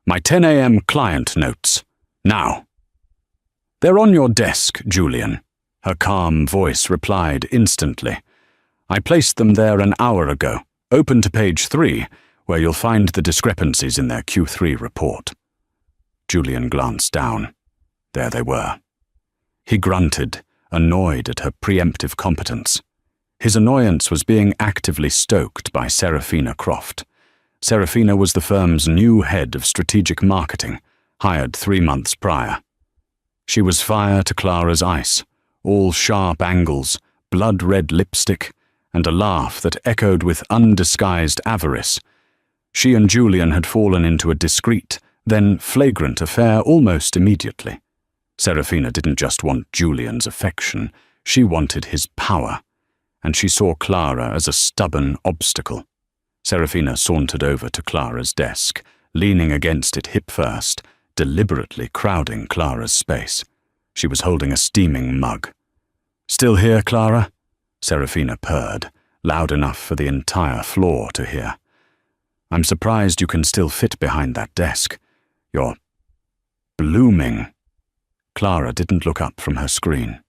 "My 10 a.m. client notes. Now." "They're on your desk, Julian," her calm voice replied instantly. "I placed them there an hour ago. Open to page 3, where you'll find the discrepancies in their Q3 report." Julian glanced down. There they were. He grunted, annoyed at her preemptive competence. His annoyance was being actively stoked by Serafina Croft. Serafina was the firm's new head of strategic marketing, hired 3 months prior. She was fire to Clara's ice, all sharp angles, blood-red lipstick, and a laugh that echoed with undisguised avarice. She and Julian had fallen into a discreet, then flagrant affair almost immediately. Serafina didn't just want Julian's affection, she wanted his power, and she saw Clara as a stubborn obstacle. Serafina sauntered over to Clara's desk, leaning against it hip first, deliberately crowding Clara's space. She was holding a steaming mug. "Still here, Clara?" Serafina purred, loud enough for the entire floor to hear. "I'm surprised you can still fit behind that desk. You're blooming." Clara didn't look up from her screen.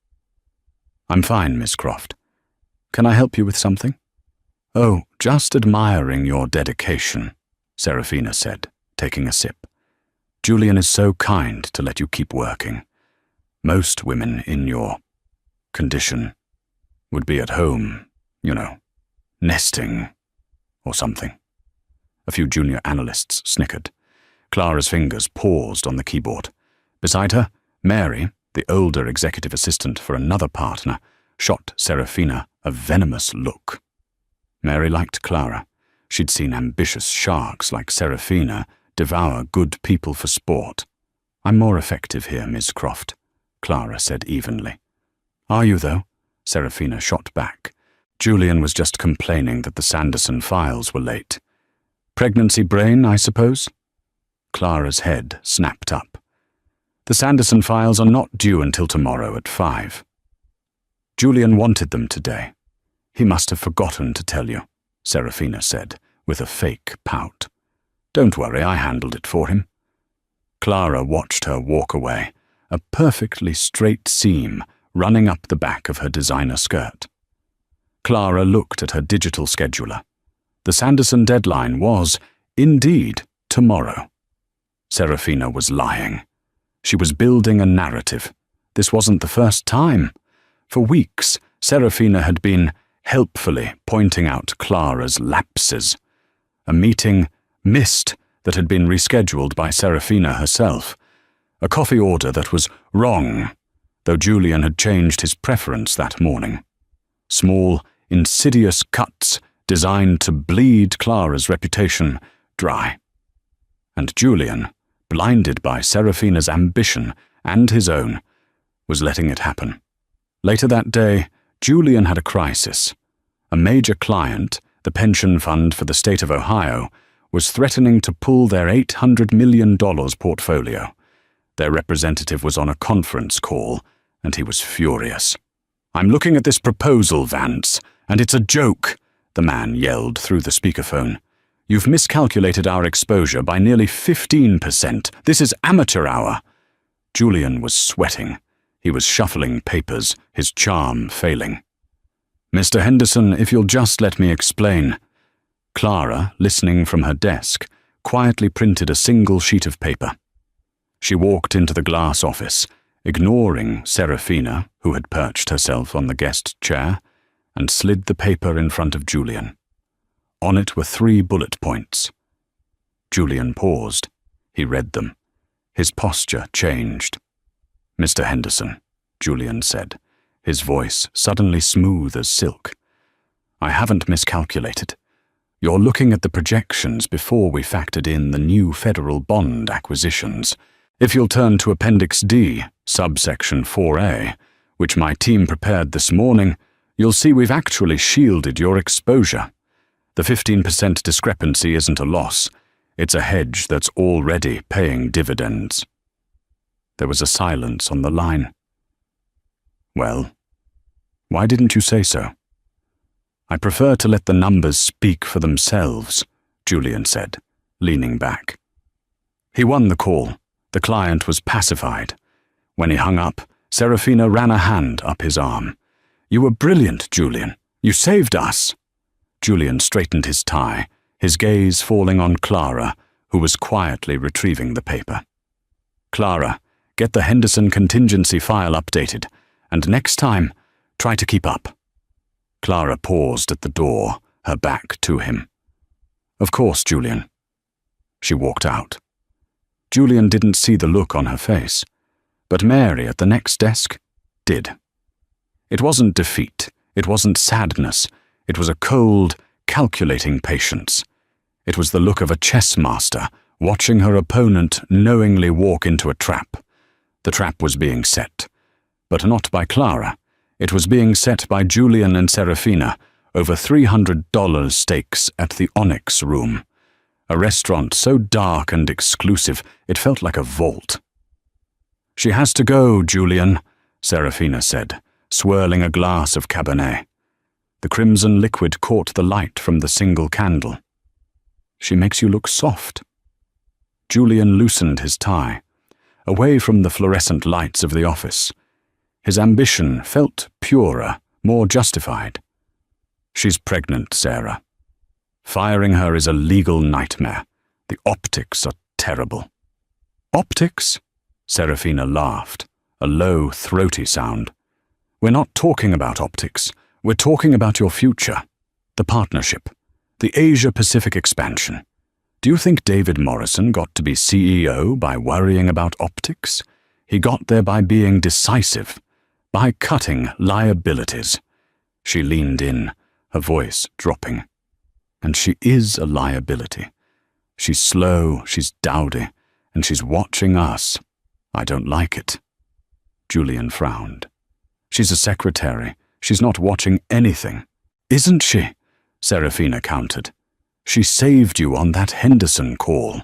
"I'm fine, Miss Croft. Can I help you with something?" "Oh, just admiring your dedication," Serafina said, taking a sip. "Julian is so kind to let you keep working. Most women in your condition would be at home, nesting or something." A few junior analysts snickered. Clara's fingers paused on the keyboard. Beside her, Mary, the older executive assistant for another partner, shot Serafina a venomous look. Mary liked Clara. She'd seen ambitious sharks like Serafina devour good people for sport. "I'm more effective here, Miss Croft," Clara said evenly. "Are you, though?" Serafina shot back. Julian was just complaining that the Sanderson files were late. "Pregnancy brain, I suppose?" Clara's head snapped up. "The Sanderson files are not due until tomorrow at 5. Julian wanted them today. He must have forgotten to tell you," Serafina said, with a fake pout. "Don't worry, I handled it for him." Clara watched her walk away, a perfectly straight seam running up the back of her designer skirt. Clara looked at her digital scheduler. The Sanderson deadline was, indeed, tomorrow. Serafina was lying. She was building a narrative. This wasn't the first time. For weeks, Serafina had been helpfully pointing out Clara's lapses. A meeting missed that had been rescheduled by Serafina herself. A coffee order that was wrong, though Julian had changed his preference that morning. Small, insidious cuts designed to bleed Clara's reputation dry. And Julian, blinded by Serafina's ambition and his own, was letting it happen. Later that day, Julian had a crisis. A major client, the pension fund for the state of Ohio, was threatening to pull their $800 million portfolio. Their representative was on a conference call, and he was furious. "I'm looking at this proposal, Vance, and it's a joke," the man yelled through the speakerphone. "You've miscalculated our exposure by nearly 15%. This is amateur hour." Julian was sweating. He was shuffling papers, his charm failing. "Mr. Henderson, if you'll just let me explain." Clara, listening from her desk, quietly printed a single sheet of paper. She walked into the glass office, ignoring Serafina, who had perched herself on the guest chair, and slid the paper in front of Julian. On it were 3 bullet points. Julian paused. He read them. His posture changed. "Mr. Henderson," Julian said, his voice suddenly smooth as silk. "I haven't miscalculated. You're looking at the projections before we factored in the new federal bond acquisitions. If you'll turn to Appendix D, subsection 4A, which my team prepared this morning, you'll see we've actually shielded your exposure. The 15% discrepancy isn't a loss. It's a hedge that's already paying dividends." There was a silence on the line. "Well, why didn't you say so?" "I prefer to let the numbers speak for themselves," Julian said, leaning back. He won the call. The client was pacified. When he hung up, Serafina ran a hand up his arm. "You were brilliant, Julian. You saved us." Julian straightened his tie, his gaze falling on Clara, who was quietly retrieving the paper. "Clara, get the Henderson contingency file updated, and next time, try to keep up." Clara paused at the door, her back to him. "Of course, Julian." She walked out. Julian didn't see the look on her face, but Mary at the next desk did. It wasn't defeat, it wasn't sadness, it was a cold, calculating patience. It was the look of a chess master watching her opponent knowingly walk into a trap. The trap was being set, but not by Clara. It was being set by Julian and Serafina over $300 stakes at the Onyx Room, a restaurant so dark and exclusive it felt like a vault. "She has to go, Julian," Serafina said, swirling a glass of Cabernet. The crimson liquid caught the light from the single candle. "She makes you look soft." Julian loosened his tie, away from the fluorescent lights of the office. His ambition felt purer, more justified. "She's pregnant, Sarah. Firing her is a legal nightmare. The optics are terrible." "Optics?" Serafina laughed, a low, throaty sound. "We're not talking about optics. We're talking about your future, the partnership, the Asia-Pacific expansion. Do you think David Morrison got to be CEO by worrying about optics? He got there by being decisive, by cutting liabilities." She leaned in, her voice dropping. "And she is a liability. She's slow, she's dowdy, and she's watching us. I don't like it." Julian frowned. "She's a secretary. She's not watching anything." "Isn't she?" Serafina countered. "She saved you on that Henderson call.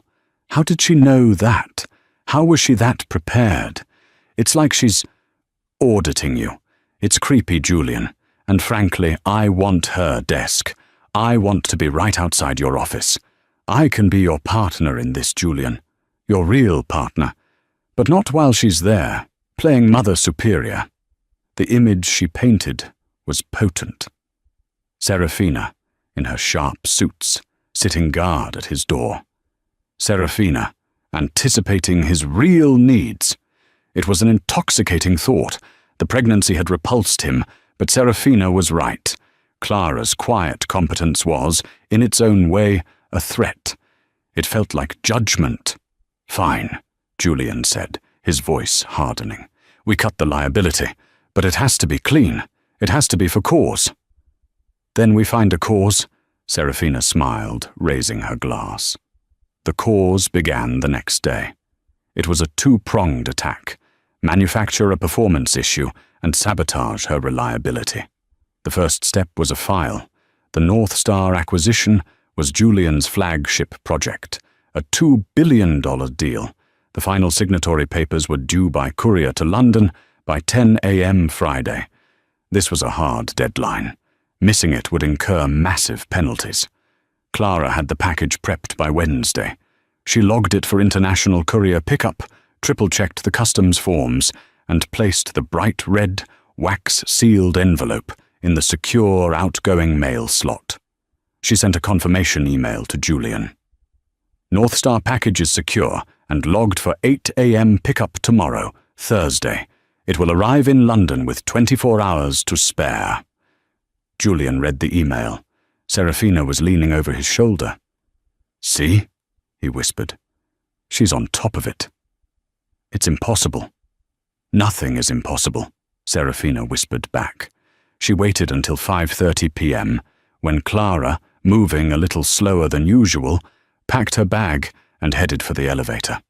How did she know that? How was she that prepared? It's like she's auditing you. It's creepy, Julian. And frankly, I want her desk. I want to be right outside your office. I can be your partner in this, Julian. Your real partner. But not while she's there, playing Mother Superior." The image she painted was potent. Serafina, in her sharp suits, sitting guard at his door. Serafina, anticipating his real needs. It was an intoxicating thought. The pregnancy had repulsed him, but Serafina was right. Clara's quiet competence was, in its own way, a threat. It felt like judgment. "Fine," Julian said, his voice hardening. "We cut the liability, but it has to be clean. It has to be for cause." "Then we find a cause," Serafina smiled, raising her glass. The cause began the next day. It was a two-pronged attack: manufacture a performance issue and sabotage her reliability. The first step was a file. The North Star acquisition was Julian's flagship project, a $2 billion deal. The final signatory papers were due by courier to London by 10 a.m. Friday. This was a hard deadline. Missing it would incur massive penalties. Clara had the package prepped by Wednesday. She logged it for international courier pickup, triple-checked the customs forms, and placed the bright red, wax-sealed envelope in the secure outgoing mail slot. She sent a confirmation email to Julian. "North Star package is secure and logged for 8 a.m. pickup tomorrow, Thursday. It will arrive in London with 24 hours to spare." Julian read the email. Serafina was leaning over his shoulder. "See?" he whispered. "She's on top of it." "It's impossible." "Nothing is impossible," Serafina whispered back. She waited until 5:30 p.m., when Clara, moving a little slower than usual, packed her bag and headed for the elevator.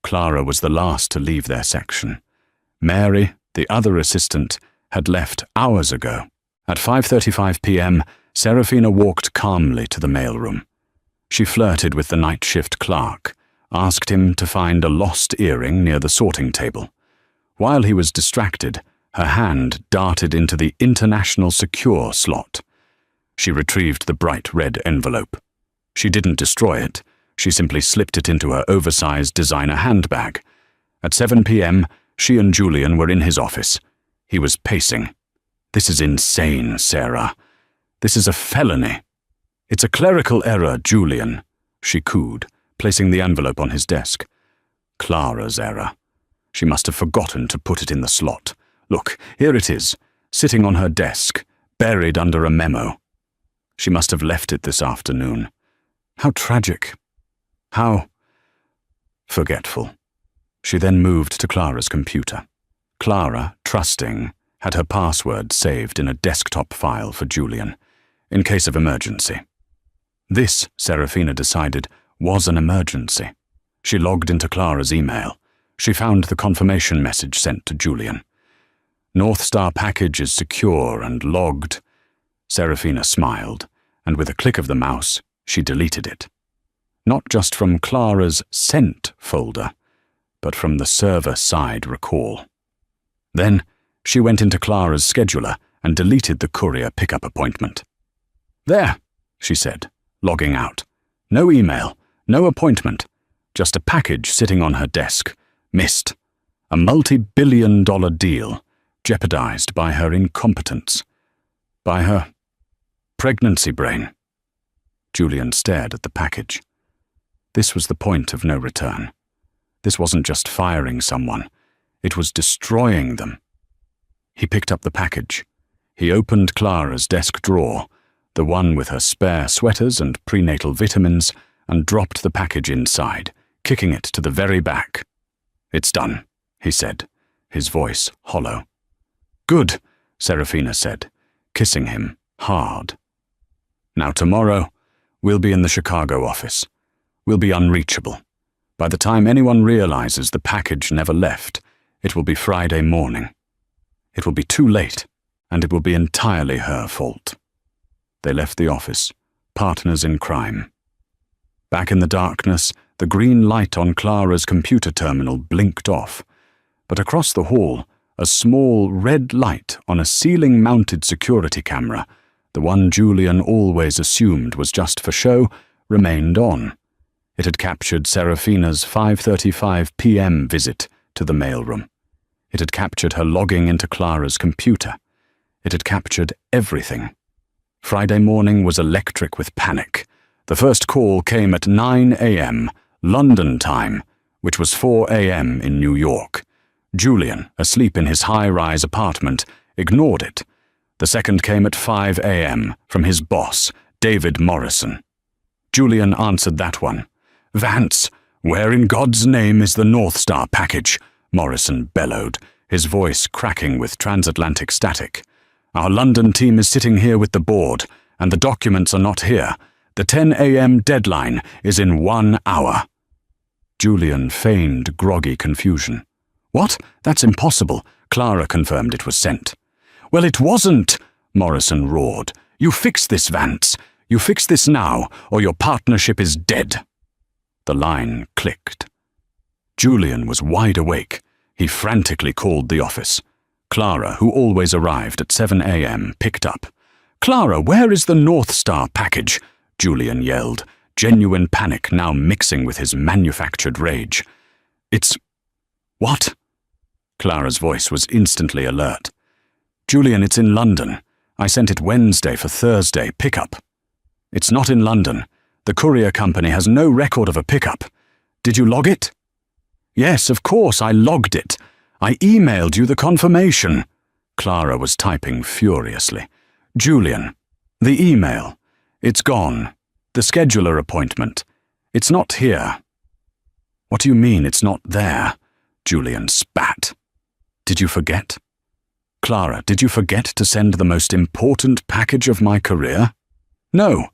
Clara was the last to leave their section. Mary, the other assistant, had left hours ago. At 5:35 p.m., Serafina walked calmly to the mailroom. She flirted with the night shift clerk, asked him to find a lost earring near the sorting table. While he was distracted, her hand darted into the International Secure slot. She retrieved the bright red envelope. She didn't destroy it. She simply slipped it into her oversized designer handbag. At 7 p.m., she and Julian were in his office. He was pacing. "This is insane, Sarah. This is a felony." "It's a clerical error, Julian," she cooed, placing the envelope on his desk. "Clara's error. She must have forgotten to put it in the slot. Look, here it is, sitting on her desk, buried under a memo. She must have left it this afternoon. How tragic. How forgetful." She then moved to Clara's computer. Clara, trusting, had her password saved in a desktop file for Julian, in case of emergency. This, Serafina decided, was an emergency. She logged into Clara's email. She found the confirmation message sent to Julian. "North Star package is secure and logged." Serafina smiled, and with a click of the mouse, she deleted it. Not just from Clara's sent folder, but from the server-side recall. Then she went into Clara's scheduler and deleted the courier pickup appointment. "There," she said, logging out. "No email, no appointment, just a package sitting on her desk. Missed. A multi-billion-dollar deal, jeopardized by her incompetence. By her pregnancy brain." Julian stared at the package. This was the point of no return. This wasn't just firing someone, it was destroying them. He picked up the package. He opened Clara's desk drawer, the one with her spare sweaters and prenatal vitamins, and dropped the package inside, kicking it to the very back. "It's done," he said, his voice hollow. "Good," Serafina said, kissing him hard. "Now tomorrow, we'll be in the Chicago office. We'll be unreachable. By the time anyone realizes the package never left, it will be Friday morning. It will be too late, and it will be entirely her fault." They left the office, partners in crime. Back in the darkness, the green light on Clara's computer terminal blinked off, but across the hall, a small red light on a ceiling-mounted security camera, the one Julian always assumed was just for show, remained on. It had captured Serafina's 5:35 p.m. visit to the mailroom. It had captured her logging into Clara's computer. It had captured everything. Friday morning was electric with panic. The first call came at 9 a.m., London time, which was 4 a.m. in New York. Julian, asleep in his high-rise apartment, ignored it. The second came at 5 a.m. from his boss, David Morrison. Julian answered that one. "Vance, where in God's name is the North Star package?" Morrison bellowed, his voice cracking with transatlantic static. "Our London team is sitting here with the board, and the documents are not here. The 10 a.m. deadline is in 1 hour. Julian feigned groggy confusion. "What? That's impossible." Clara confirmed it was sent. "Well, it wasn't," Morrison roared. "You fix this, Vance. You fix this now, or your partnership is dead." The line clicked. Julian was wide awake. He frantically called the office. Clara, who always arrived at 7 a.m., picked up. "Clara, where is the North Star package?" Julian yelled, genuine panic now mixing with his manufactured rage. "It's... what?" Clara's voice was instantly alert. "Julian, it's in London. I sent it Wednesday for Thursday pickup." "It's not in London. The courier company has no record of a pickup. Did you log it?" "Yes, of course I logged it. I emailed you the confirmation." Clara was typing furiously. "Julian, the email. It's gone. The scheduler appointment. It's not here." "What do you mean it's not there?" Julian spat. "Did you forget? Clara, did you forget to send the most important package of my career?" "No,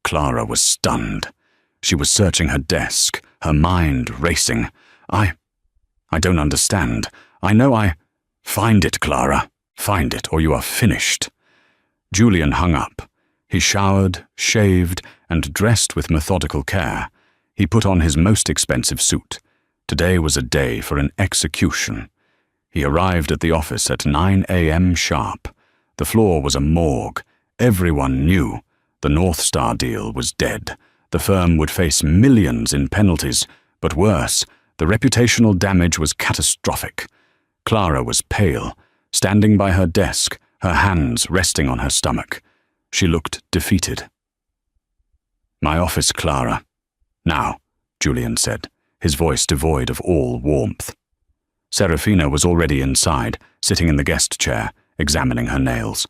Clara was stunned. She was searching her desk, her mind racing. I don't understand. I know I... Find it, Clara. Find it, or you are finished." Julian hung up. He showered, shaved, and dressed with methodical care. He put on his most expensive suit. Today was a day for an execution. He arrived at the office at 9 a.m. sharp. The floor was a morgue. Everyone knew. The North Star deal was dead. The firm would face millions in penalties, but worse, the reputational damage was catastrophic. Clara was pale, standing by her desk, her hands resting on her stomach. She looked defeated. "My office, Clara." "Now," Julian said, his voice devoid of all warmth. Serafina was already inside, sitting in the guest chair, examining her nails.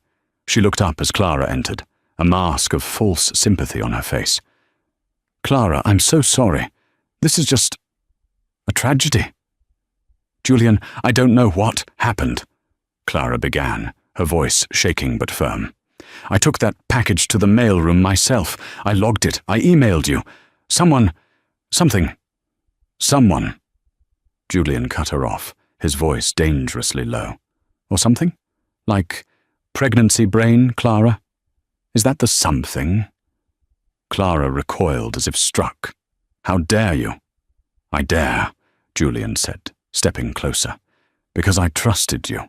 She looked up as Clara entered, a mask of false sympathy on her face. "Clara, I'm so sorry. This is just a tragedy." "Julian, I don't know what happened," Clara began, her voice shaking but firm. "I took that package to the mailroom myself. I logged it. I emailed you. Someone... Julian cut her off, his voice dangerously low. "Or something? Like pregnancy brain, Clara? Is that the something?" Clara recoiled as if struck. "How dare you?" "I dare," Julian said, stepping closer, "because I trusted you.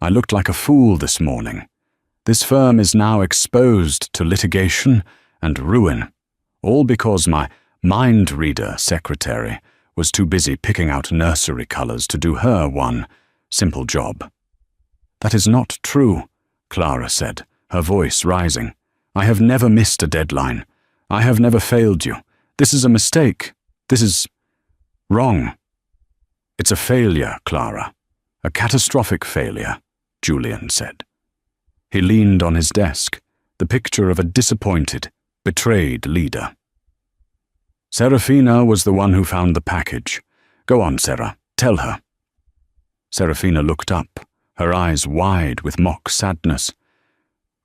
I looked like a fool this morning. This firm is now exposed to litigation and ruin, all because my mind-reader secretary was too busy picking out nursery colors to do her one simple job." "That is not true," Clara said, her voice rising. "I have never missed a deadline. I have never failed you. This is a mistake. This is wrong." "It's a failure, Clara. A catastrophic failure," Julian said. He leaned on his desk, the picture of a disappointed, betrayed leader. "Serafina was the one who found the package. Go on, Sarah, tell her." Serafina looked up, her eyes wide with mock sadness.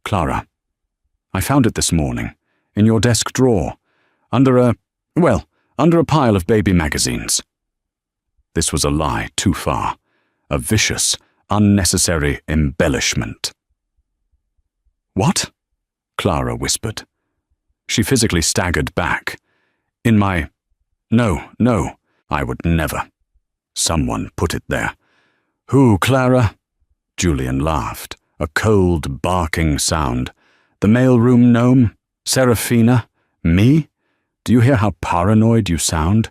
"Clara, I found it this morning, in your desk drawer, under a pile of baby magazines." This was a lie too far, a vicious, unnecessary embellishment. "What?" Clara whispered. She physically staggered back. No, I would never. Someone put it there." "Who, Clara?" Julian laughed, a cold, barking sound. "The mailroom gnome? Serafina? Me? Do you hear how paranoid you sound?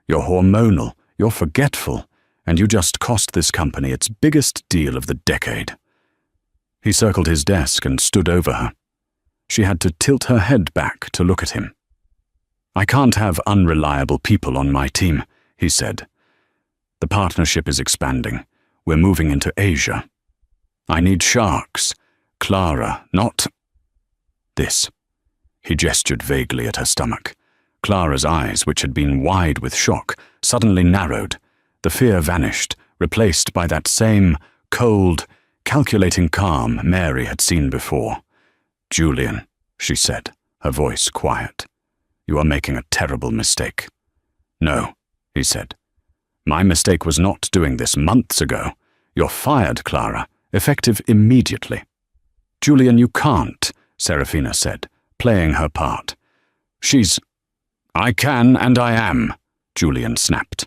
You're hormonal, you're forgetful, and you just cost this company its biggest deal of the decade." He circled his desk and stood over her. She had to tilt her head back to look at him. "I can't have unreliable people on my team," he said. "The partnership is expanding. We're moving into Asia. I need sharks. Clara, not this." He gestured vaguely at her stomach. Clara's eyes, which had been wide with shock, suddenly narrowed. The fear vanished, replaced by that same cold, calculating calm Mary had seen before. "Julian," she said, her voice quiet, "you are making a terrible mistake." "No," he said. "My mistake was not doing this months ago. You're fired, Clara, effective immediately." "Julian, you can't," Serafina said, playing her part. "I can and I am," Julian snapped.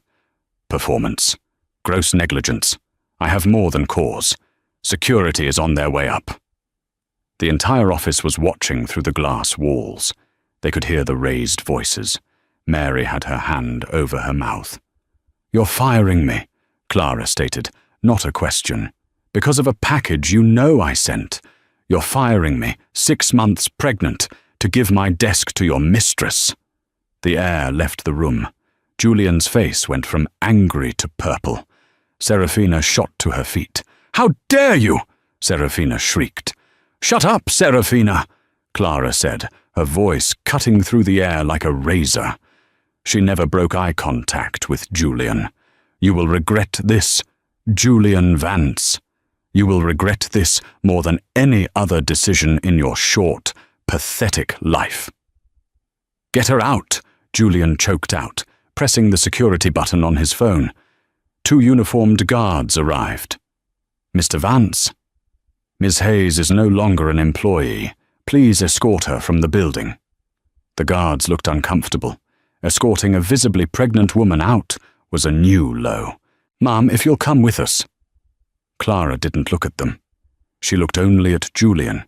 "Performance. Gross negligence. I have more than cause. Security is on their way up." The entire office was watching through the glass walls. They could hear the raised voices. Mary had her hand over her mouth. "You're firing me," Clara stated, not a question. "Because of a package you know I sent. You're firing me, 6 months pregnant, to give my desk to your mistress." The air left the room. Julian's face went from angry to purple. Serafina shot to her feet. "How dare you!" Serafina shrieked. "Shut up, Serafina," Clara said, her voice cutting through the air like a razor. She never broke eye contact with Julian. "You will regret this, Julian Vance. You will regret this more than any other decision in your short, pathetic life." "Get her out," Julian choked out, pressing the security button on his phone. 2 uniformed guards arrived. "Mr. Vance?" "Ms. Hayes is no longer an employee. Please escort her from the building." The guards looked uncomfortable. Escorting a visibly pregnant woman out was a new low. "Ma'am, if you'll come with us." Clara didn't look at them. She looked only at Julian.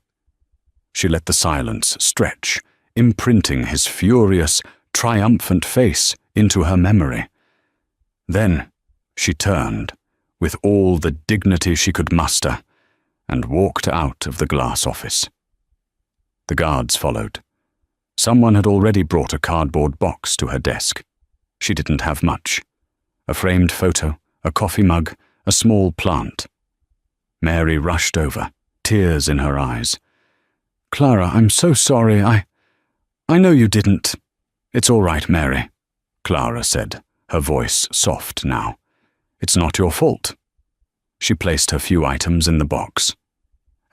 She let the silence stretch, imprinting his furious, triumphant face into her memory. Then she turned, with all the dignity she could muster, and walked out of the glass office. The guards followed. Someone had already brought a cardboard box to her desk. She didn't have much. A framed photo, a coffee mug, a small plant. Mary rushed over, tears in her eyes. "Clara, I'm so sorry. I know you didn't." "It's all right, Mary," Clara said, her voice soft now. "It's not your fault." She placed her few items in the box.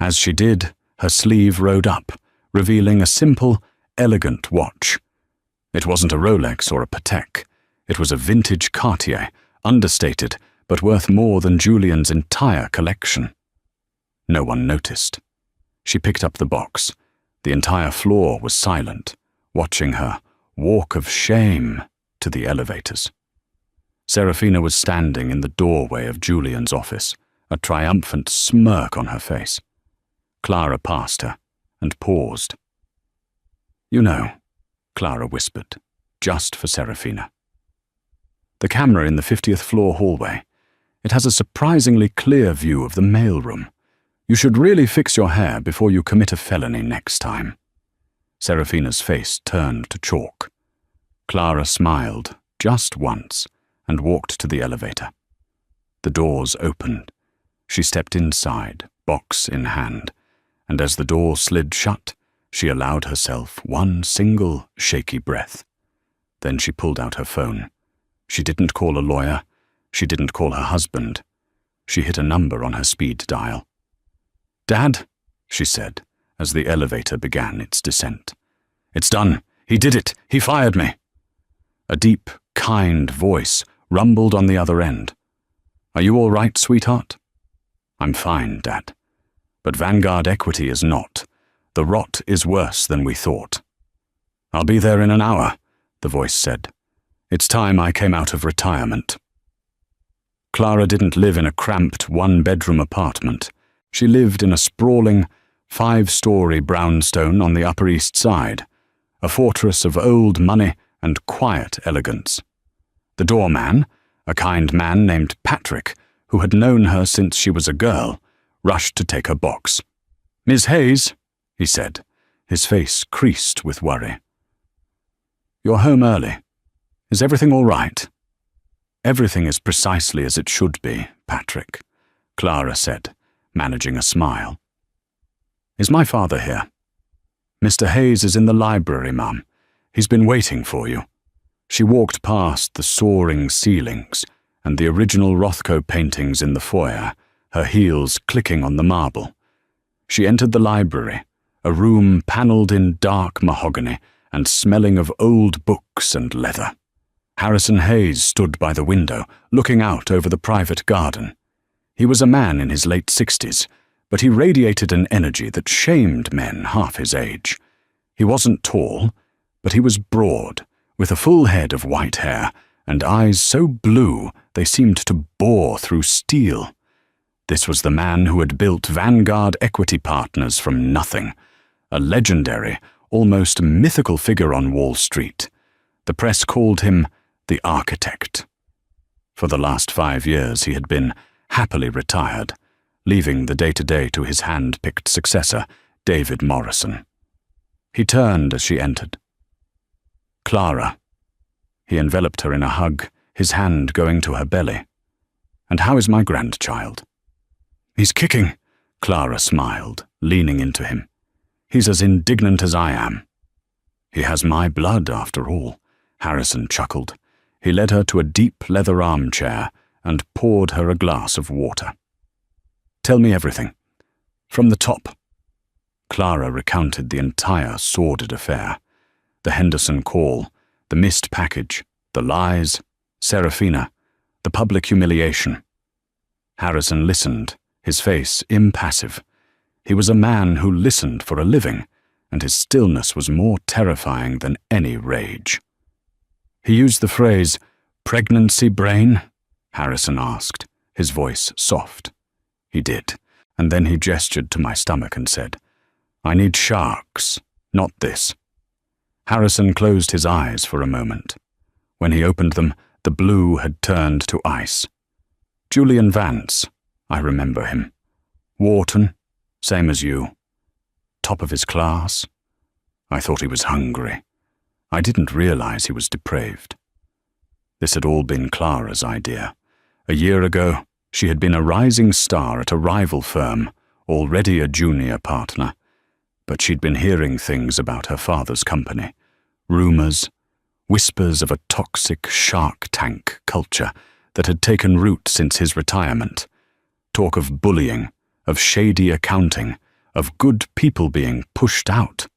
As she did, her sleeve rode up, revealing a simple, elegant watch. It wasn't a Rolex or a Patek. It was a vintage Cartier, understated, but worth more than Julian's entire collection. No one noticed. She picked up the box. The entire floor was silent, watching her walk of shame to the elevators. Serafina was standing in the doorway of Julian's office, a triumphant smirk on her face. Clara passed her and paused. "You know," Clara whispered, just for Serafina. "The camera in the 50th floor hallway. It has a surprisingly clear view of the mailroom. You should really fix your hair before you commit a felony next time." Serafina's face turned to chalk. Clara smiled just once and walked to the elevator. The doors opened. She stepped inside, box in hand, and as the door slid shut, she allowed herself one single shaky breath. Then she pulled out her phone. She didn't call a lawyer. She didn't call her husband. She hit a number on her speed dial. "Dad," she said, as the elevator began its descent. "It's done. He did it. He fired me." A deep, kind voice rumbled on the other end. "Are you all right, sweetheart?" "I'm fine, Dad. But Vanguard Equity is not. The rot is worse than we thought." "I'll be there in an hour," the voice said. "It's time I came out of retirement." Clara didn't live in a cramped one-bedroom apartment. She lived in a sprawling, 5-story brownstone on the Upper East Side, a fortress of old money and quiet elegance. The doorman, a kind man named Patrick, who had known her since she was a girl, rushed to take her box. "Miss Hayes," he said, his face creased with worry. "You're home early. Is everything all right?" "Everything is precisely as it should be, Patrick," Clara said, managing a smile. "Is my father here?" "Mr. Hayes is in the library, Mum. He's been waiting for you." She walked past the soaring ceilings and the original Rothko paintings in the foyer, her heels clicking on the marble. She entered the library, a room panelled in dark mahogany and smelling of old books and leather. Harrison Hayes stood by the window, looking out over the private garden. He was a man in his late 60s, but he radiated an energy that shamed men half his age. He wasn't tall, but he was broad, with a full head of white hair and eyes so blue they seemed to bore through steel. This was the man who had built Vanguard Equity Partners from nothing, a legendary, almost mythical figure on Wall Street. The press called him the Architect. For the last 5 years he had been happily retired, leaving the day-to-day to his hand-picked successor, David Morrison. He turned as she entered. "Clara." He enveloped her in a hug, his hand going to her belly. "And how is my grandchild?" "He's kicking," Clara smiled, leaning into him. "He's as indignant as I am." "He has my blood, after all," Harrison chuckled. He led her to a deep leather armchair and poured her a glass of water. "Tell me everything. From the top." Clara recounted the entire sordid affair. The Henderson call, the missed package, the lies, Serafina, the public humiliation. Harrison listened, his face impassive. He was a man who listened for a living, and his stillness was more terrifying than any rage. "He used the phrase, 'pregnancy brain'?" Harrison asked, his voice soft. "He did, and then he gestured to my stomach and said, 'I need sharks, not this.'" Harrison closed his eyes for a moment. When he opened them, the blue had turned to ice. "Julian Vance, I remember him. Wharton, same as you. Top of his class. I thought he was hungry. I didn't realize he was depraved." This had all been Clara's idea. A year ago, she had been a rising star at a rival firm, already a junior partner. But she'd been hearing things about her father's company. Rumors, whispers of a toxic Shark Tank culture that had taken root since his retirement. Talk of bullying, of shady accounting, of good people being pushed out.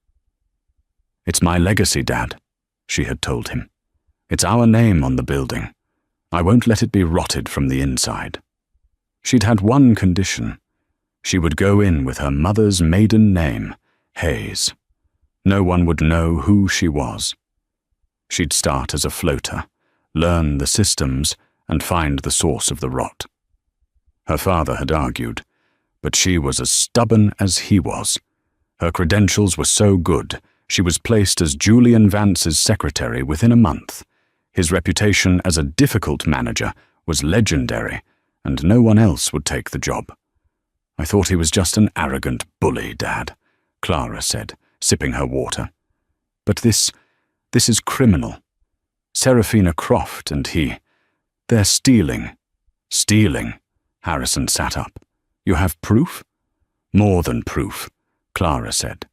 "It's my legacy, Dad," she had told him. "It's our name on the building. I won't let it be rotted from the inside." She'd had one condition. She would go in with her mother's maiden name, Hayes. No one would know who she was. She'd start as a floater, learn the systems, and find the source of the rot. Her father had argued, but she was as stubborn as he was. Her credentials were so good, she was placed as Julian Vance's secretary within a month. His reputation as a difficult manager was legendary, and no one else would take the job. "I thought he was just an arrogant bully, Dad," Clara said, sipping her water. "But this is criminal. Serafina Croft and he, they're stealing." "Stealing?" Harrison sat up. "You have proof?" "More than proof," Clara said.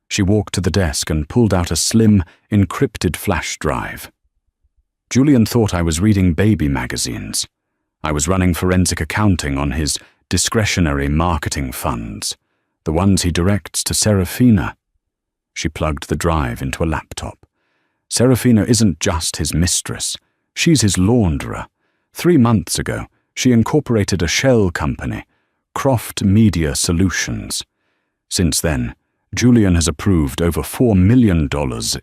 She walked to the desk and pulled out a slim, encrypted flash drive. "Julian thought I was reading baby magazines. I was running forensic accounting on his discretionary marketing funds, the ones he directs to Serafina." She plugged the drive into a laptop. "Serafina isn't just his mistress. She's his launderer. 3 months ago, she incorporated a shell company, Croft Media Solutions. Since then, Julian has approved over $4 million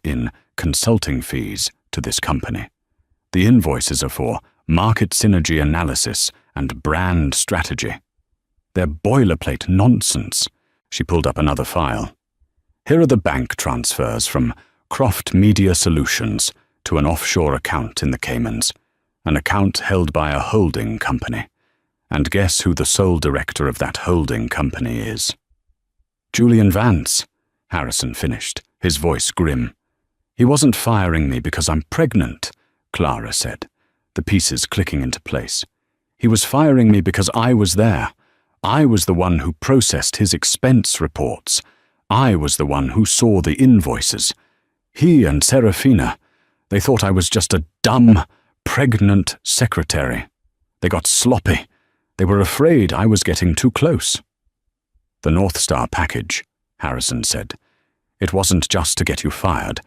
in consulting fees to this company. The invoices are for market synergy analysis and brand strategy. They're boilerplate nonsense." She pulled up another file. "Here are the bank transfers from Croft Media Solutions to an offshore account in the Caymans, an account held by a holding company. And guess who the sole director of that holding company is?" "Julian Vance," Harrison finished, his voice grim. "He wasn't firing me because I'm pregnant," Clara said, the pieces clicking into place. "He was firing me because I was there. I was the one who processed his expense reports. I was the one who saw the invoices. He and Serafina, they thought I was just a dumb, pregnant secretary. They got sloppy. They were afraid I was getting too close." "The North Star package," Harrison said. "It wasn't just to get you fired.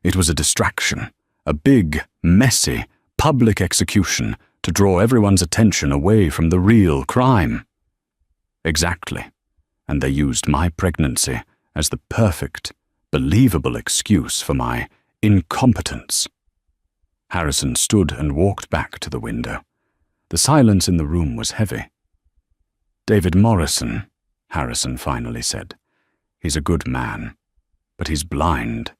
It was a distraction, a big, messy, public execution to draw everyone's attention away from the real crime." "Exactly. And they used my pregnancy as the perfect, believable excuse for my incompetence." Harrison stood and walked back to the window. The silence in the room was heavy. "David Morrison," Harrison finally said. "He's a good man, but he's blind.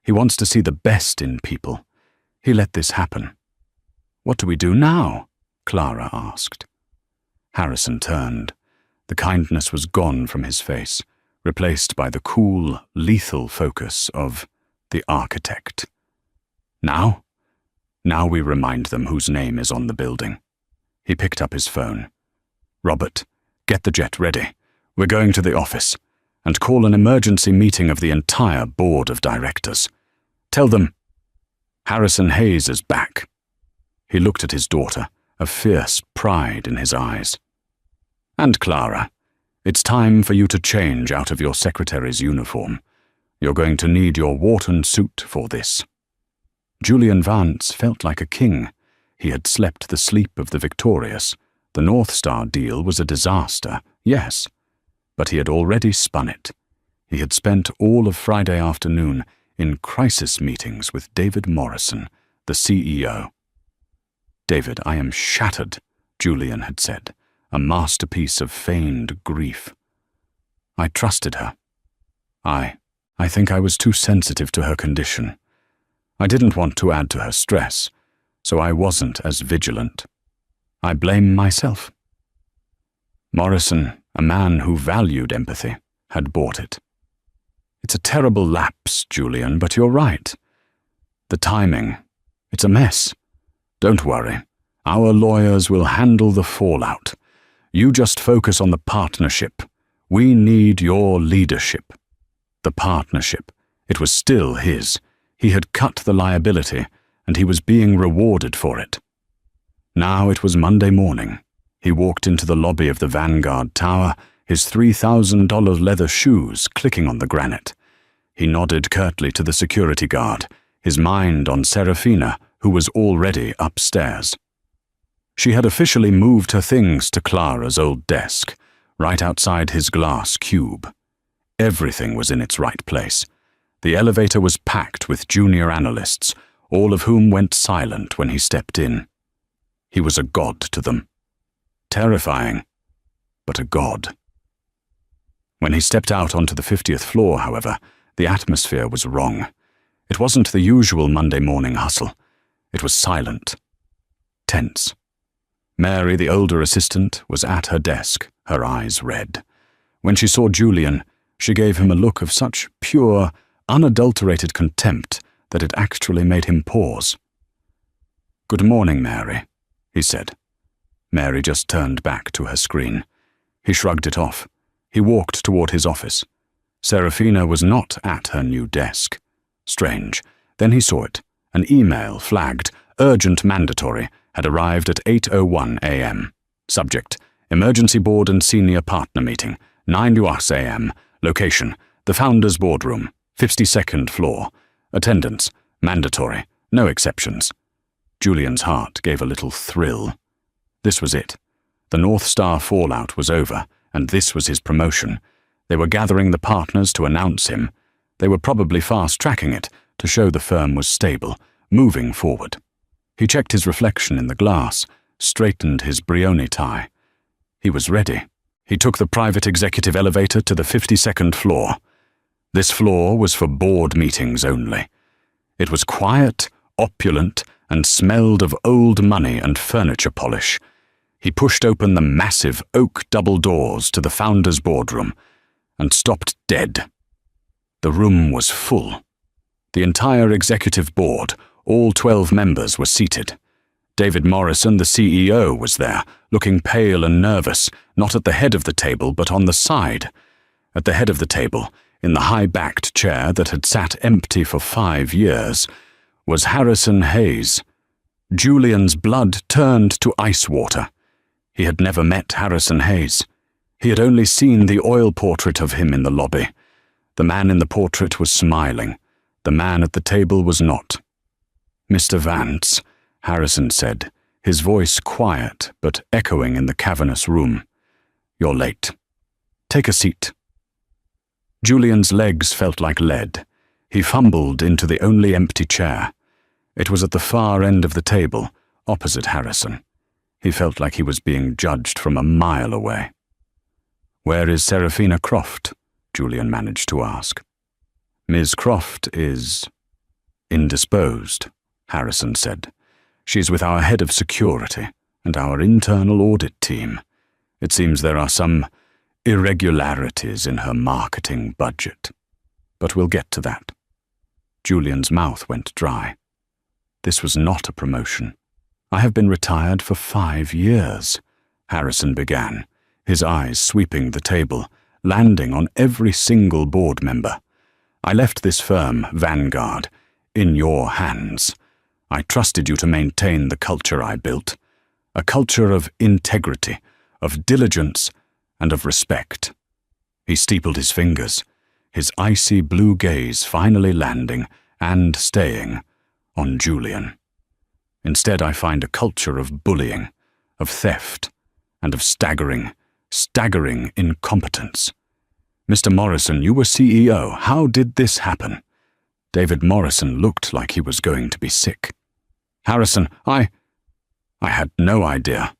He wants to see the best in people. He let this happen." "What do we do now?" Clara asked. Harrison turned. The kindness was gone from his face, replaced by the cool, lethal focus of the architect. "Now? Now we remind them whose name is on the building." He picked up his phone. "Robert, get the jet ready. We're going to the office. And call an emergency meeting of the entire board of directors. Tell them Harrison Hayes is back." He looked at his daughter, a fierce pride in his eyes. "And Clara, it's time for you to change out of your secretary's uniform. You're going to need your Wharton suit for this." Julian Vance felt like a king. He had slept the sleep of the victorious. The North Star deal was a disaster, yes, but he had already spun it. He had spent all of Friday afternoon in crisis meetings with David Morrison, the CEO. "David, I am shattered," Julian had said, a masterpiece of feigned grief. "I trusted her. I think I was too sensitive to her condition. I didn't want to add to her stress, so I wasn't as vigilant. I blame myself." Morrison, a man who valued empathy, had bought it. "It's a terrible lapse, Julian, but you're right. The timing, it's a mess. Don't worry. Our lawyers will handle the fallout. You just focus on the partnership. We need your leadership." The partnership. It was still his. He had cut the liability, and he was being rewarded for it. Now it was Monday morning. He walked into the lobby of the Vanguard Tower, his $3,000 leather shoes clicking on the granite. He nodded curtly to the security guard, his mind on Serafina, who was already upstairs. She had officially moved her things to Clara's old desk, right outside his glass cube. Everything was in its right place. The elevator was packed with junior analysts, all of whom went silent when he stepped in. He was a god to them. Terrifying, but a god. When he stepped out onto the 50th floor, however, the atmosphere was wrong. It wasn't the usual Monday morning hustle. It was silent, tense. Mary, the older assistant, was at her desk, her eyes red. When she saw Julian, she gave him a look of such pure, unadulterated contempt that it actually made him pause. "Good morning, Mary," he said. Mary just turned back to her screen. He shrugged it off. He walked toward his office. Serafina was not at her new desk. Strange. Then he saw it. An email flagged, urgent mandatory, had arrived at 8:01 a.m. Subject, Emergency Board and Senior Partner Meeting, 9 UAS a.m. Location, the Founders Boardroom, 52nd floor. Attendance, mandatory, no exceptions. Julian's heart gave a little thrill. This was it. The North Star fallout was over, and this was his promotion. They were gathering the partners to announce him. They were probably fast-tracking it to show the firm was stable, moving forward. He checked his reflection in the glass, straightened his Brioni tie. He was ready. He took the private executive elevator to the 52nd floor. This floor was for board meetings only. It was quiet, opulent, and smelled of old money and furniture polish. He pushed open the massive oak double doors to the founder's boardroom and stopped dead. The room was full. The entire executive board, all 12 members, were seated. David Morrison, the CEO, was there, looking pale and nervous, not at the head of the table, but on the side. At the head of the table, in the high-backed chair that had sat empty for 5 years, was Harrison Hayes. Julian's blood turned to ice water. He had never met Harrison Hayes. He had only seen the oil portrait of him in the lobby. The man in the portrait was smiling. The man at the table was not. "Mr. Vance," Harrison said, his voice quiet but echoing in the cavernous room. "You're late. Take a seat." Julian's legs felt like lead. He fumbled into the only empty chair. It was at the far end of the table, opposite Harrison. He felt like he was being judged from a mile away. "Where is Serafina Croft?" Julian managed to ask. "Ms. Croft is indisposed," Harrison said. "She's with our head of security and our internal audit team. It seems there are some irregularities in her marketing budget. But we'll get to that." Julian's mouth went dry. This was not a promotion. "I have been retired for 5 years," Harrison began, his eyes sweeping the table, landing on every single board member. "I left this firm, Vanguard, in your hands. I trusted you to maintain the culture I built, a culture of integrity, of diligence, and of respect." He steepled his fingers, his icy blue gaze finally landing and staying on Julian. "Instead, I find a culture of bullying, of theft, and of staggering incompetence. Mr. Morrison, you were CEO. How did this happen?" David Morrison looked like he was going to be sick. "Harrison, I had no idea.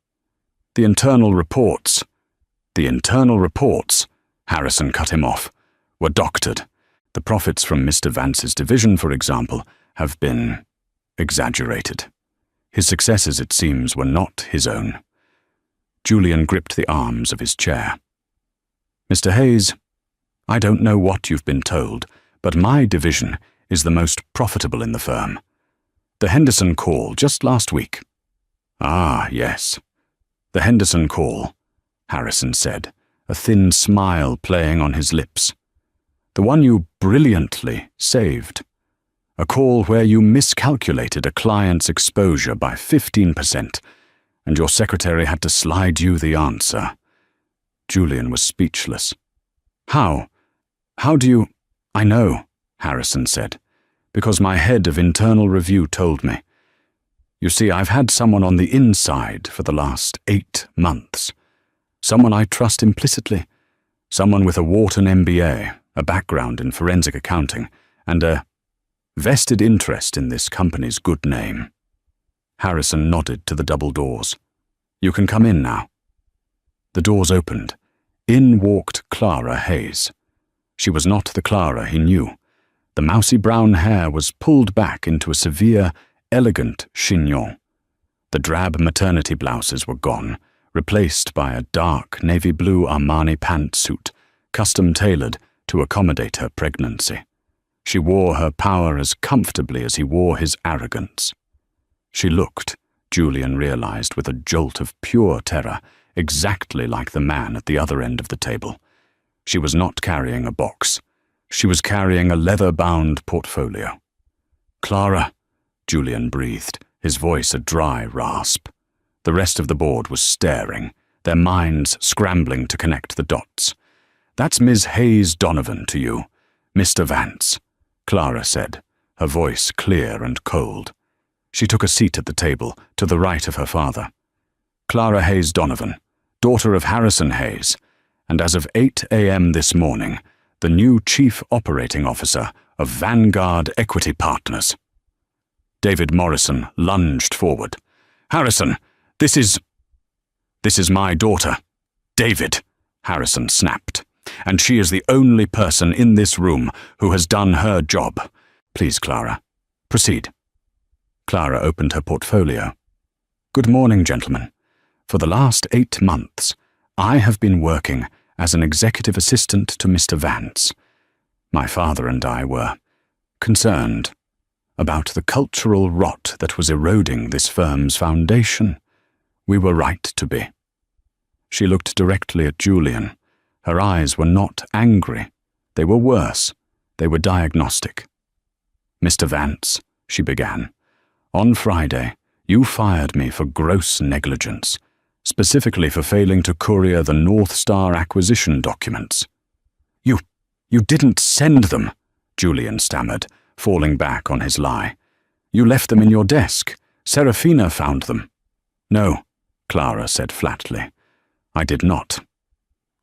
The internal reports," Harrison cut him off, "were doctored. The profits from Mr. Vance's division, for example, have been exaggerated. His successes, it seems, were not his own." Julian gripped the arms of his chair. "Mr. Hayes, I don't know what you've been told, but my division is the most profitable in the firm. The Henderson call just last week." "Ah, yes. The Henderson call," Harrison said, a thin smile playing on his lips. "The one you brilliantly saved. A call where you miscalculated a client's exposure by 15%, and your secretary had to slide you the answer." Julian was speechless. How do you—" "I know," Harrison said, "because my head of internal review told me. You see, I've had someone on the inside for the last 8 months. Someone I trust implicitly. Someone with a Wharton MBA, a background in forensic accounting, and a vested interest in this company's good name." Harrison nodded to the double doors. "You can come in now." The doors opened. In walked Clara Hayes. She was not the Clara he knew. The mousy brown hair was pulled back into a severe, elegant chignon. The drab maternity blouses were gone, replaced by a dark navy blue Armani pantsuit, custom-tailored to accommodate her pregnancy. She wore her power as comfortably as he wore his arrogance. She looked, Julian realized with a jolt of pure terror, exactly like the man at the other end of the table. She was not carrying a box. She was carrying a leather-bound portfolio. "Clara," Julian breathed, his voice a dry rasp. The rest of the board was staring, their minds scrambling to connect the dots. "That's Ms. Hayes Donovan to you, Mr. Vance," Clara said, her voice clear and cold. She took a seat at the table, to the right of her father. "Clara Hayes Donovan, daughter of Harrison Hayes, and as of 8 a.m. this morning, the new Chief Operating Officer of Vanguard Equity Partners." David Morrison lunged forward. "Harrison, this is my daughter, David," Harrison snapped. "And she is the only person in this room who has done her job. Please, Clara, proceed." Clara opened her portfolio. "Good morning, gentlemen. For the last 8 months, I have been working as an executive assistant to Mr. Vance. My father and I were concerned about the cultural rot that was eroding this firm's foundation. We were right to be." She looked directly at Julian. Her eyes were not angry. They were worse. They were diagnostic. "Mr. Vance," she began, "on Friday, you fired me for gross negligence, specifically for failing to courier the North Star acquisition documents." You didn't send them," Julian stammered, falling back on his lie. "You left them in your desk. Serafina found them." "No," Clara said flatly. "I did not.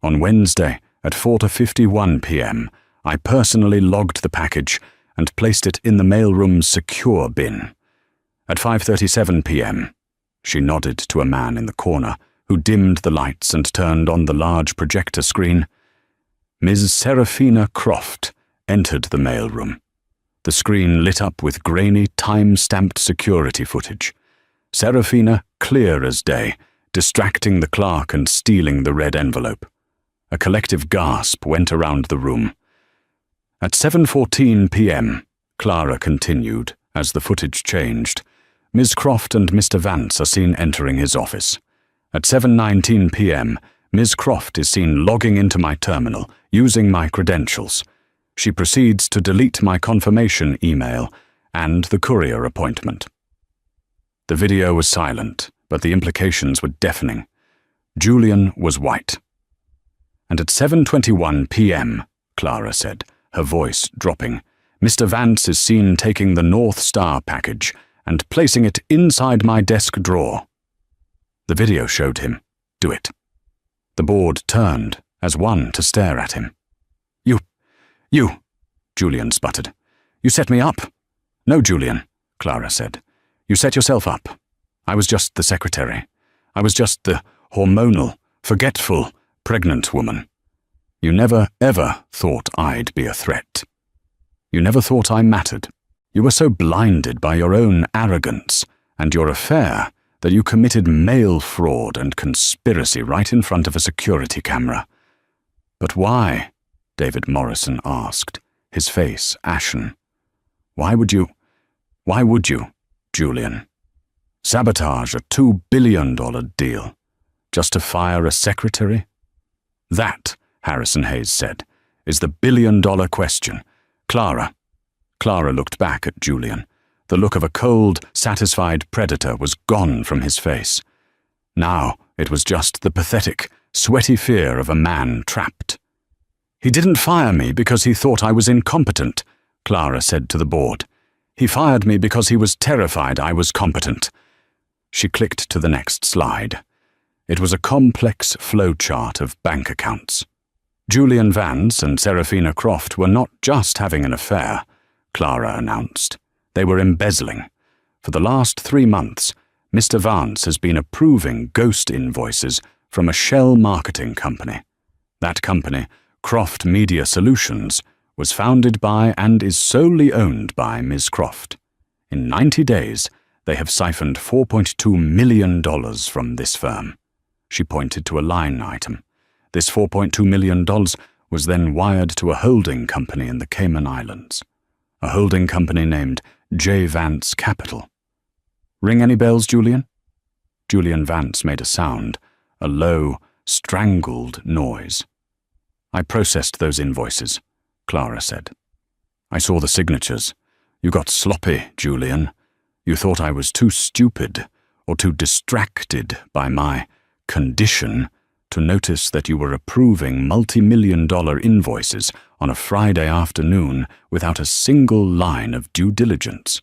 On Wednesday at 4:51 p.m., I personally logged the package and placed it in the mailroom's secure bin. At 5:37 p.m., she nodded to a man in the corner who dimmed the lights and turned on the large projector screen. Ms. Serafina Croft entered the mailroom. The screen lit up with grainy, time-stamped security footage. Serafina clear as day, distracting the clerk and stealing the red envelope. A collective gasp went around the room. At 7:14 p.m., Clara continued, as the footage changed. Ms. Croft and Mr. Vance are seen entering his office. At 7:19 p.m., Ms. Croft is seen logging into my terminal, using my credentials. She proceeds to delete my confirmation email and the courier appointment. The video was silent, but the implications were deafening. Julian was white. "And at 7:21 p.m., Clara said, her voice dropping, Mr. Vance is seen taking the North Star package and placing it inside my desk drawer." The video showed him do it. The board turned as one to stare at him. You, Julian sputtered. "You set me up." "No, Julian," Clara said. "You set yourself up. I was just the secretary. I was just the hormonal, forgetful, pregnant woman. You never, ever thought I'd be a threat. You never thought I mattered. You were so blinded by your own arrogance and your affair that you committed mail fraud and conspiracy right in front of a security camera." "But why?" David Morrison asked, his face ashen. Why would you, Julian? Sabotage a $2 billion deal, just to fire a secretary? That," Harrison Hayes said, "is the billion-dollar question. Clara." Clara looked back at Julian. The look of a cold, satisfied predator was gone from his face. Now it was just the pathetic, sweaty fear of a man trapped. "He didn't fire me because he thought I was incompetent," Clara said to the board. "He fired me because he was terrified I was competent." She clicked to the next slide. It was a complex flowchart of bank accounts. Julian Vance and Serafina Croft were not just having an affair, Clara announced. They were embezzling. For the last 3 months, Mr. Vance has been approving ghost invoices from a shell marketing company. That company, Croft Media Solutions, was founded by and is solely owned by Ms. Croft. In 90 days, they have siphoned $4.2 million from this firm. She pointed to a line item. This $4.2 million was then wired to a holding company in the Cayman Islands, a holding company named J. Vance Capital. Ring any bells, Julian? Julian Vance made a sound, a low, strangled noise. I processed those invoices, Clara said. I saw the signatures. You got sloppy, Julian. You thought I was too stupid or too distracted by my condition to notice that you were approving multi-million-dollar invoices on a Friday afternoon without a single line of due diligence.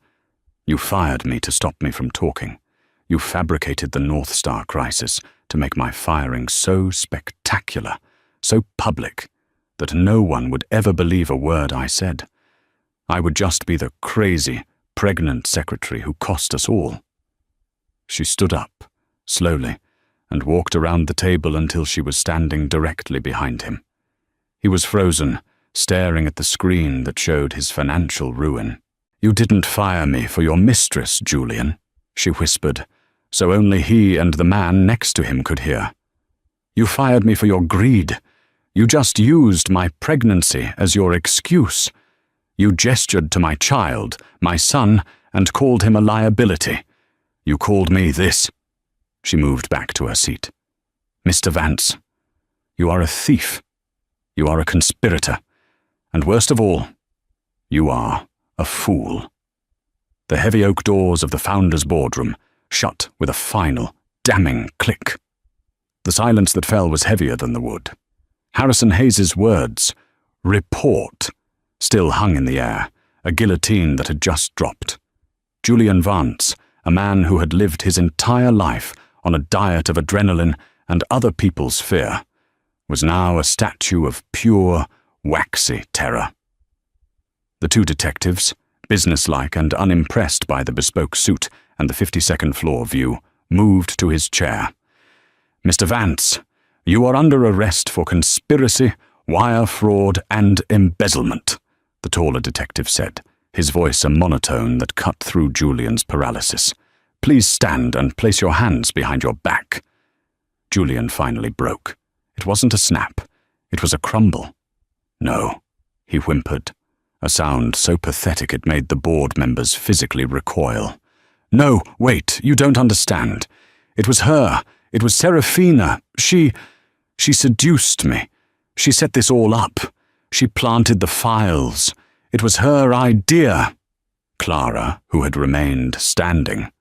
You fired me to stop me from talking. You fabricated the North Star crisis to make my firing so spectacular, so public, that no one would ever believe a word I said. I would just be the crazy, pregnant secretary who cost us all. She stood up, slowly, and walked around the table until she was standing directly behind him. He was frozen, staring at the screen that showed his financial ruin. You didn't fire me for your mistress, Julian, she whispered, so only he and the man next to him could hear. You fired me for your greed. You just used my pregnancy as your excuse. You gestured to my child, my son, and called him a liability. You called me this. She moved back to her seat. Mr. Vance, you are a thief. You are a conspirator. And worst of all, you are a fool. The heavy oak doors of the founder's boardroom shut with a final, damning click. The silence that fell was heavier than the wood. Harrison Hayes's words, report, still hung in the air, a guillotine that had just dropped. Julian Vance, a man who had lived his entire life on a diet of adrenaline and other people's fear, was now a statue of pure, waxy terror. The two detectives, businesslike and unimpressed by the bespoke suit and the 52nd floor view, moved to his chair. Mr. Vance, you are under arrest for conspiracy, wire fraud, and embezzlement, the taller detective said, his voice a monotone that cut through Julian's paralysis. Please stand and place your hands behind your back. Julian finally broke. It wasn't a snap. It was a crumble. No, he whimpered, a sound so pathetic it made the board members physically recoil. No, wait, you don't understand. It was her. It was Serafina. She seduced me. She set this all up. She planted the files. It was her idea. Clara, who had remained standing,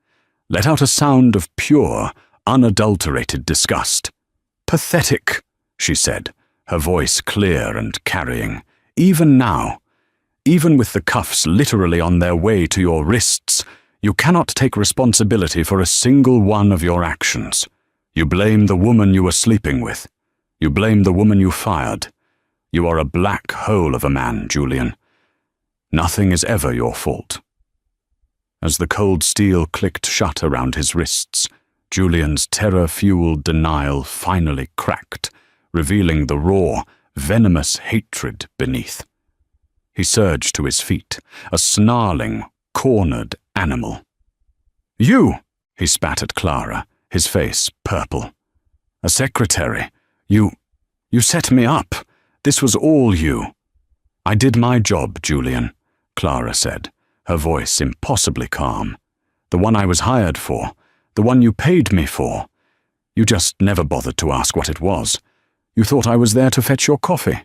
let out a sound of pure, unadulterated disgust. Pathetic, she said, her voice clear and carrying. Even now, even with the cuffs literally on their way to your wrists, you cannot take responsibility for a single one of your actions. You blame the woman you were sleeping with. You blame the woman you fired. You are a black hole of a man, Julian. Nothing is ever your fault. As the cold steel clicked shut around his wrists, Julian's terror-fueled denial finally cracked, revealing the raw, venomous hatred beneath. He surged to his feet, a snarling, cornered animal. You, he spat at Clara, his face purple. A secretary. You set me up. This was all you. I did my job, Julian, Clara said, her voice impossibly calm. The one I was hired for, the one you paid me for. You just never bothered to ask what it was. You thought I was there to fetch your coffee.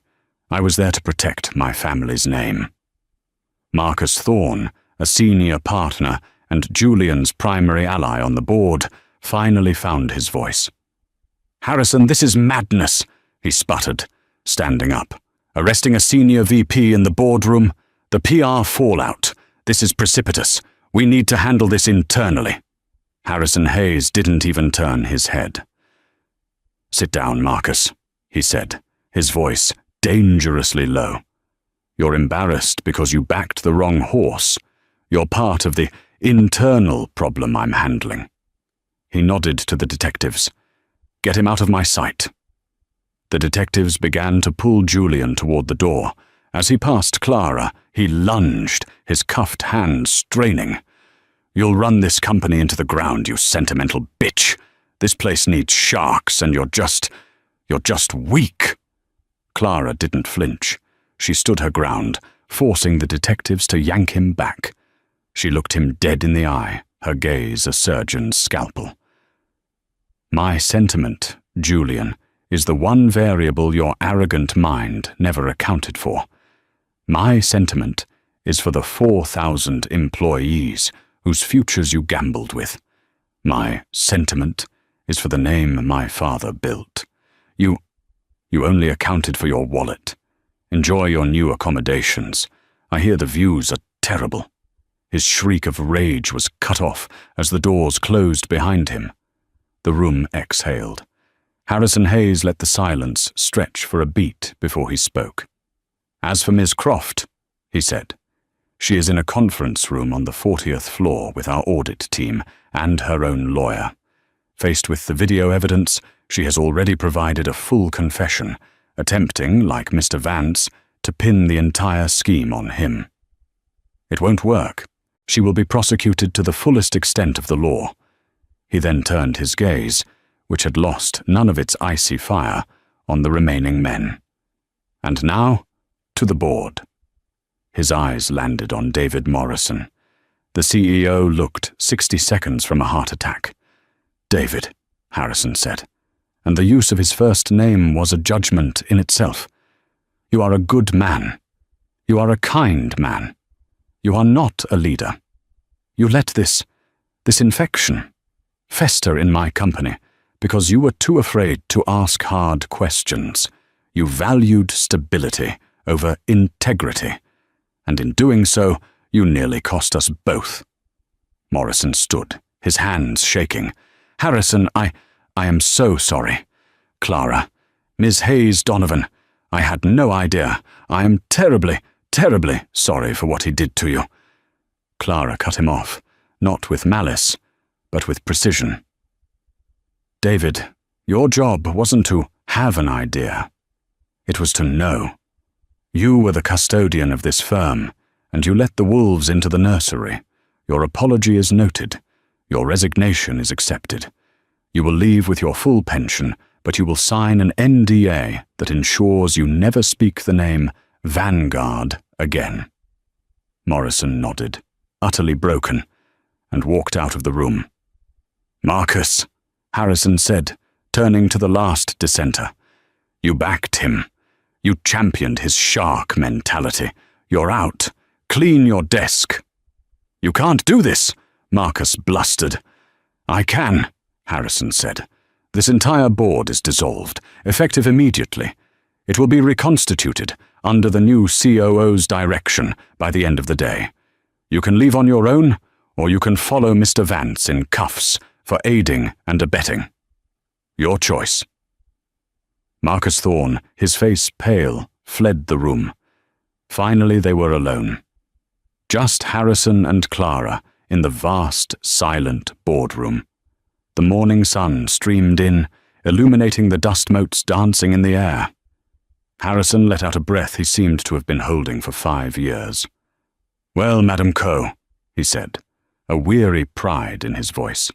I was there to protect my family's name. Marcus Thorne, a senior partner and Julian's primary ally on the board, finally found his voice. Harrison, this is madness, he sputtered, standing up. Arresting a senior VP in the boardroom? The PR fallout. This is precipitous. We need to handle this internally. Harrison Hayes didn't even turn his head. Sit down, Marcus, he said, his voice dangerously low. You're embarrassed because you backed the wrong horse. You're part of the internal problem I'm handling. He nodded to the detectives. Get him out of my sight." The detectives began to pull Julian toward the door. As he passed Clara, he lunged, his cuffed hands straining. "You'll run this company into the ground, you sentimental bitch. This place needs sharks, and you're just weak." Clara didn't flinch. She stood her ground, forcing the detectives to yank him back. She looked him dead in the eye, her gaze a surgeon's scalpel. "My sentiment, Julian, is the one variable your arrogant mind never accounted for. My sentiment is for the 4,000 employees whose futures you gambled with. My sentiment is for the name my father built. You only accounted for your wallet. Enjoy your new accommodations. I hear the views are terrible." His shriek of rage was cut off as the doors closed behind him. The room exhaled. Harrison Hayes let the silence stretch for a beat before he spoke. "As for Miss Croft," he said, "she is in a conference room on the 40th floor with our audit team and her own lawyer. Faced with the video evidence, she has already provided a full confession, attempting, like Mr. Vance, to pin the entire scheme on him. It won't work. She will be prosecuted to the fullest extent of the law." He then turned his gaze, which had lost none of its icy fire, on the remaining men. "And now, to the board." His eyes landed on David Morrison. The CEO looked 60 seconds from a heart attack. "David," Harrison said, and the use of his first name was a judgment in itself. "You are a good man. You are a kind man. You are not a leader. You let this infection fester in my company because you were too afraid to ask hard questions. You valued stability over integrity, and in doing so, you nearly cost us both." Morrison stood, his hands shaking. "Harrison, I am so sorry. Clara, Ms. Hayes Donovan, I had no idea. I am terribly, terribly sorry for what he did to you." Clara cut him off, not with malice, but with precision. "David, your job wasn't to have an idea. It was to know. You were the custodian of this firm, and you let the wolves into the nursery. Your apology is noted. Your resignation is accepted. You will leave with your full pension, but you will sign an NDA that ensures you never speak the name Vanguard again." Morrison nodded, utterly broken, and walked out of the room. "Marcus," Harrison said, turning to the last dissenter, "you backed him. You championed his shark mentality. You're out. Clean your desk." "You can't do this," Marcus blustered. "I can," Harrison said. "This entire board is dissolved, effective immediately. It will be reconstituted under the new COO's direction by the end of the day. You can leave on your own, or you can follow Mr. Vance in cuffs for aiding and abetting. Your choice." Marcus Thorne, his face pale, fled the room. Finally they were alone. Just Harrison and Clara in the vast, silent boardroom. The morning sun streamed in, illuminating the dust motes dancing in the air. Harrison let out a breath he seemed to have been holding for 5 years. "Well, Madam Coe," he said, a weary pride in his voice,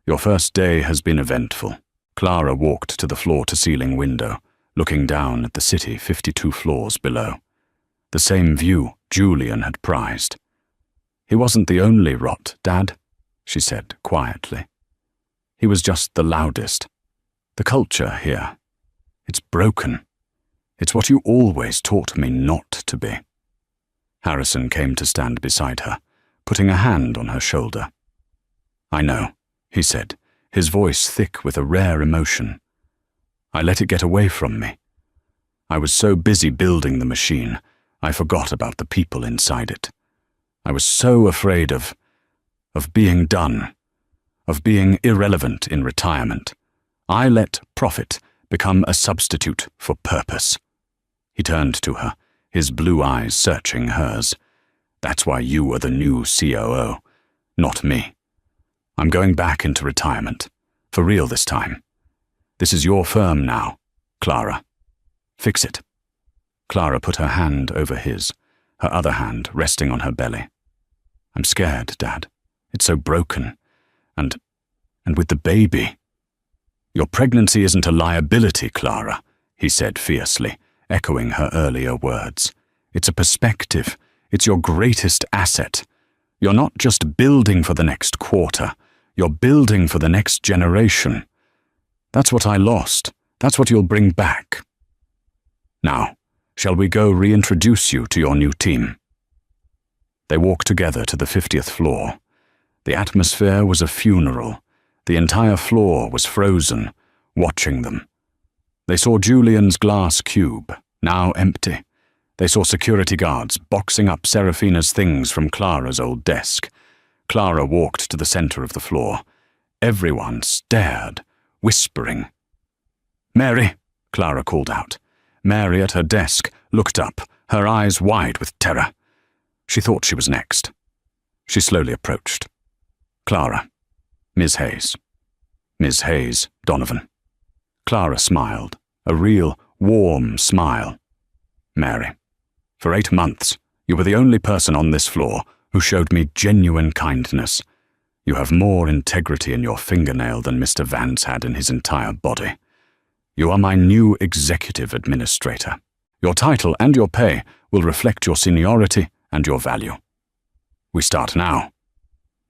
"your first day has been eventful." Clara walked to the floor-to-ceiling window, looking down at the city 52 floors below. The same view Julian had prized. "He wasn't the only rot, Dad," she said quietly. "He was just the loudest. The culture here. It's broken. It's what you always taught me not to be." Harrison came to stand beside her, putting a hand on her shoulder. "I know," he said, his voice thick with a rare emotion. "I let it get away from me. I was so busy building the machine, I forgot about the people inside it. I was so afraid of being done, of being irrelevant in retirement. I let profit become a substitute for purpose." He turned to her, his blue eyes searching hers. "That's why you are the new COO, not me. I'm going back into retirement, for real this time. This is your firm now, Clara. Fix it." Clara put her hand over his, her other hand resting on her belly. "I'm scared, Dad. It's so broken. And with the baby." "Your pregnancy isn't a liability, Clara," he said fiercely, echoing her earlier words. "It's a perspective. It's your greatest asset. You're not just building for the next quarter. You're building for the next generation. That's what I lost. That's what you'll bring back. Now, shall we go reintroduce you to your new team?" They walked together to the 50th floor. The atmosphere was a funeral. The entire floor was frozen, watching them. They saw Julian's glass cube, now empty. They saw security guards boxing up Serafina's things from Clara's old desk. Clara walked to the center of the floor. Everyone stared, whispering. "Mary," Clara called out. Mary at her desk looked up, her eyes wide with terror. She thought she was next. She slowly approached. "Clara, Ms. Hayes. Ms. Hayes, Donovan." Clara smiled, a real, warm smile. "Mary, for 8 months, you were the only person on this floor who showed me genuine kindness. You have more integrity in your fingernail than Mr. Vance had in his entire body. You are my new executive administrator. Your title and your pay will reflect your seniority and your value. We start now."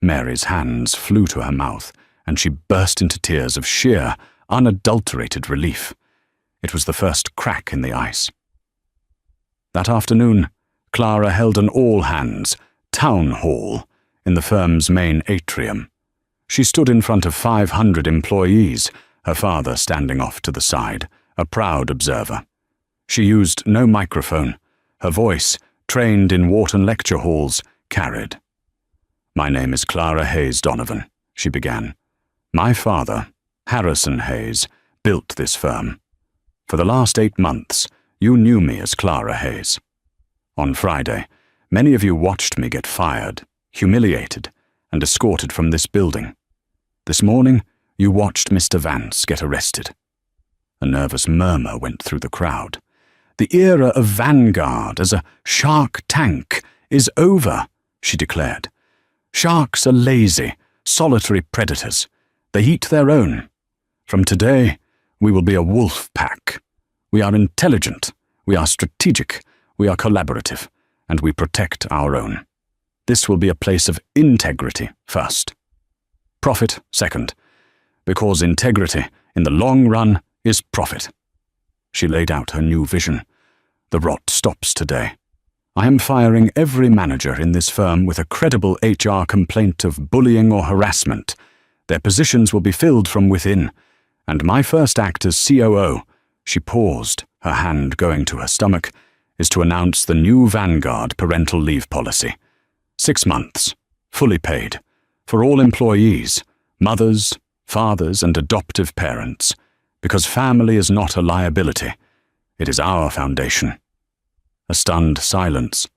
Mary's hands flew to her mouth, and she burst into tears of sheer, unadulterated relief. It was the first crack in the ice. That afternoon, Clara held an all-hands, town hall, in the firm's main atrium. She stood in front of 500 employees, her father standing off to the side, a proud observer. She used no microphone. Her voice, trained in Wharton lecture halls, carried. "My name is Clara Hayes Donovan," she began. "My father, Harrison Hayes, built this firm. For the last 8 months, you knew me as Clara Hayes. On Friday, many of you watched me get fired, humiliated, and escorted from this building. This morning, you watched Mr. Vance get arrested." A nervous murmur went through the crowd. "The era of Vanguard as a shark tank is over," she declared. "Sharks are lazy, solitary predators. They eat their own. From today, we will be a wolf pack. We are intelligent, we are strategic, we are collaborative, and we protect our own. This will be a place of integrity first. Profit second, because integrity, in the long run, is profit." She laid out her new vision. "The rot stops today. I am firing every manager in this firm with a credible HR complaint of bullying or harassment. Their positions will be filled from within. And my first act as COO," she paused, her hand going to her stomach, "is to announce the new Vanguard parental leave policy. 6 months, fully paid, for all employees, mothers, fathers, and adoptive parents, because family is not a liability. It is our foundation." A stunned silence.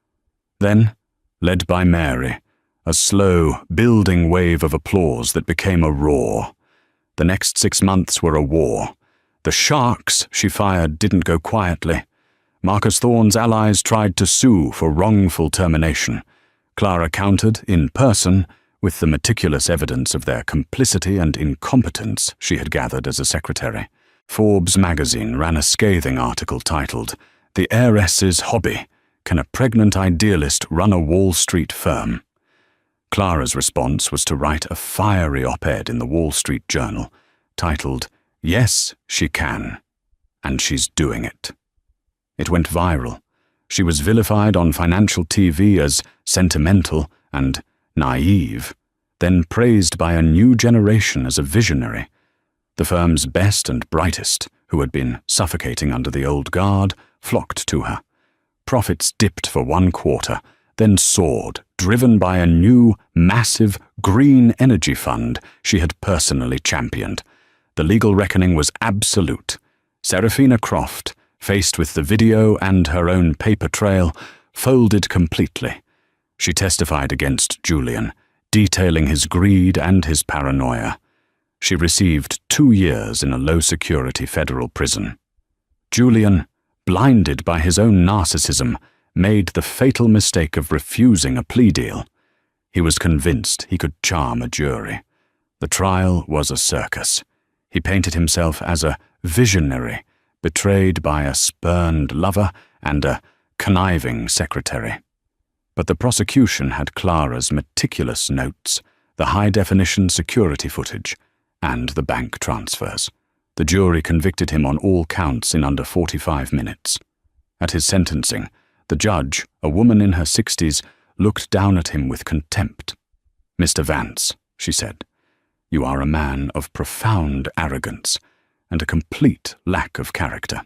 Then, led by Mary, a slow, building wave of applause that became a roar. The next 6 months were a war. The sharks she fired didn't go quietly. Marcus Thorne's allies tried to sue for wrongful termination. Clara countered, in person, with the meticulous evidence of their complicity and incompetence she had gathered as a secretary. Forbes magazine ran a scathing article titled, "The Heiress's Hobby. Can a Pregnant Idealist Run a Wall Street Firm?" Clara's response was to write a fiery op-ed in the Wall Street Journal, titled, "Yes, She Can, and She's Doing It." It went viral. She was vilified on financial TV as sentimental and naive, then praised by a new generation as a visionary. The firm's best and brightest, who had been suffocating under the old guard, flocked to her. Profits dipped for 1 quarter, then soared, driven by a new, massive, green energy fund she had personally championed. The legal reckoning was absolute. Serafina Croft, faced with the video and her own paper trail, folded completely. She testified against Julian, detailing his greed and his paranoia. She received 2 years in a low-security federal prison. Julian, blinded by his own narcissism, made the fatal mistake of refusing a plea deal. He was convinced he could charm a jury. The trial was a circus. He painted himself as a visionary, betrayed by a spurned lover and a conniving secretary. But the prosecution had Clara's meticulous notes, the high-definition security footage, and the bank transfers. The jury convicted him on all counts in under 45 minutes. At his sentencing, the judge, a woman in her 60s, looked down at him with contempt. "Mr. Vance," she said, "you are a man of profound arrogance and a complete lack of character.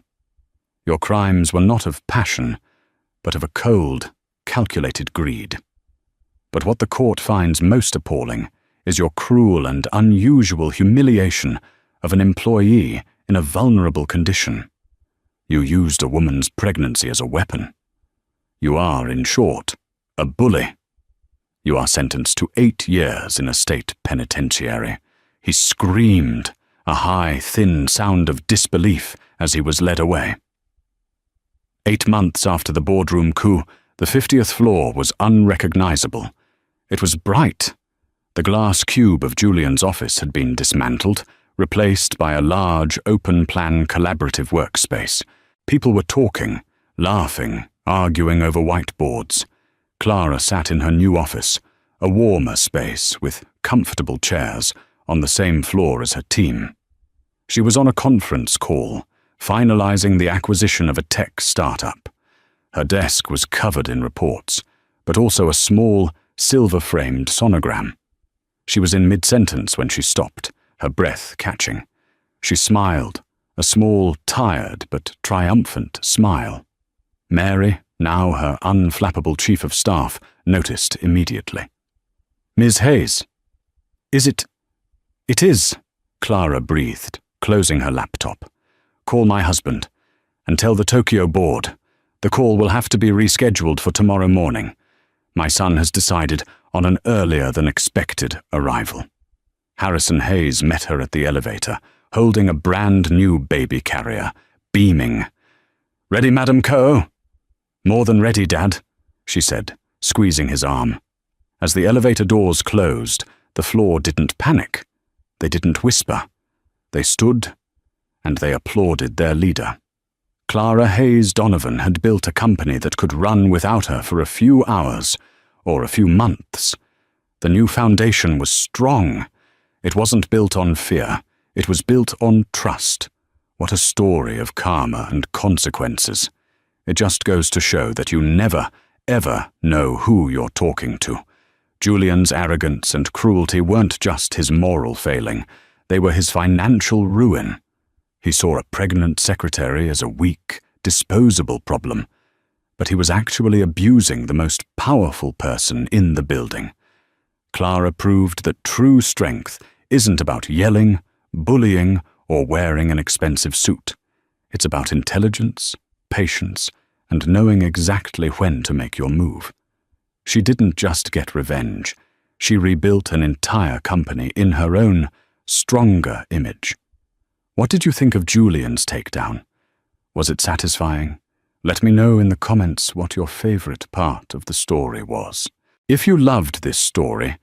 Your crimes were not of passion, but of a cold, calculated greed. But what the court finds most appalling is your cruel and unusual humiliation of an employee in a vulnerable condition. You used a woman's pregnancy as a weapon. You are, in short, a bully. You are sentenced to 8 years in a state penitentiary." He screamed, a high, thin sound of disbelief as he was led away. 8 months after the boardroom coup, the 50th floor was unrecognizable. It was bright. The glass cube of Julian's office had been dismantled, replaced by a large, open-plan collaborative workspace. People were talking, laughing, arguing over whiteboards. Clara sat in her new office, a warmer space with comfortable chairs, on the same floor as her team. She was on a conference call, finalizing the acquisition of a tech startup. Her desk was covered in reports, but also a small, silver-framed sonogram. She was in mid-sentence when she stopped, her breath catching. She smiled, a small, tired but triumphant smile. Mary, now her unflappable chief of staff, noticed immediately. "Ms. Hayes, is it—" "It is," Clara breathed, closing her laptop. "Call my husband, and tell the Tokyo board. The call will have to be rescheduled for tomorrow morning. My son has decided on an earlier-than-expected arrival." Harrison Hayes met her at the elevator, holding a brand-new baby carrier, beaming. "Ready, Madam Coe?" "More than ready, Dad," she said, squeezing his arm. As the elevator doors closed, the floor didn't panic. They didn't whisper. They stood, and they applauded their leader. Clara Hayes Donovan had built a company that could run without her for a few hours, or a few months. The new foundation was strong. It wasn't built on fear. It was built on trust. What a story of karma and consequences. It just goes to show that you never, ever know who you're talking to. Julian's arrogance and cruelty weren't just his moral failing. They were his financial ruin. He saw a pregnant secretary as a weak, disposable problem, but he was actually abusing the most powerful person in the building. Clara proved that true strength isn't about yelling, bullying, or wearing an expensive suit. It's about intelligence, patience, and knowing exactly when to make your move. She didn't just get revenge. She rebuilt an entire company in her own, stronger image. What did you think of Julian's takedown? Was it satisfying? Let me know in the comments what your favorite part of the story was. If you loved this story,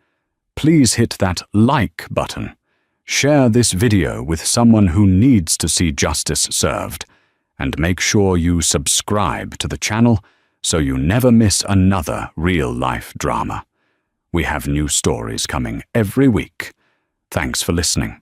please hit that like button. Share this video with someone who needs to see justice served, and make sure you subscribe to the channel so you never miss another real-life drama. We have new stories coming every week. Thanks for listening.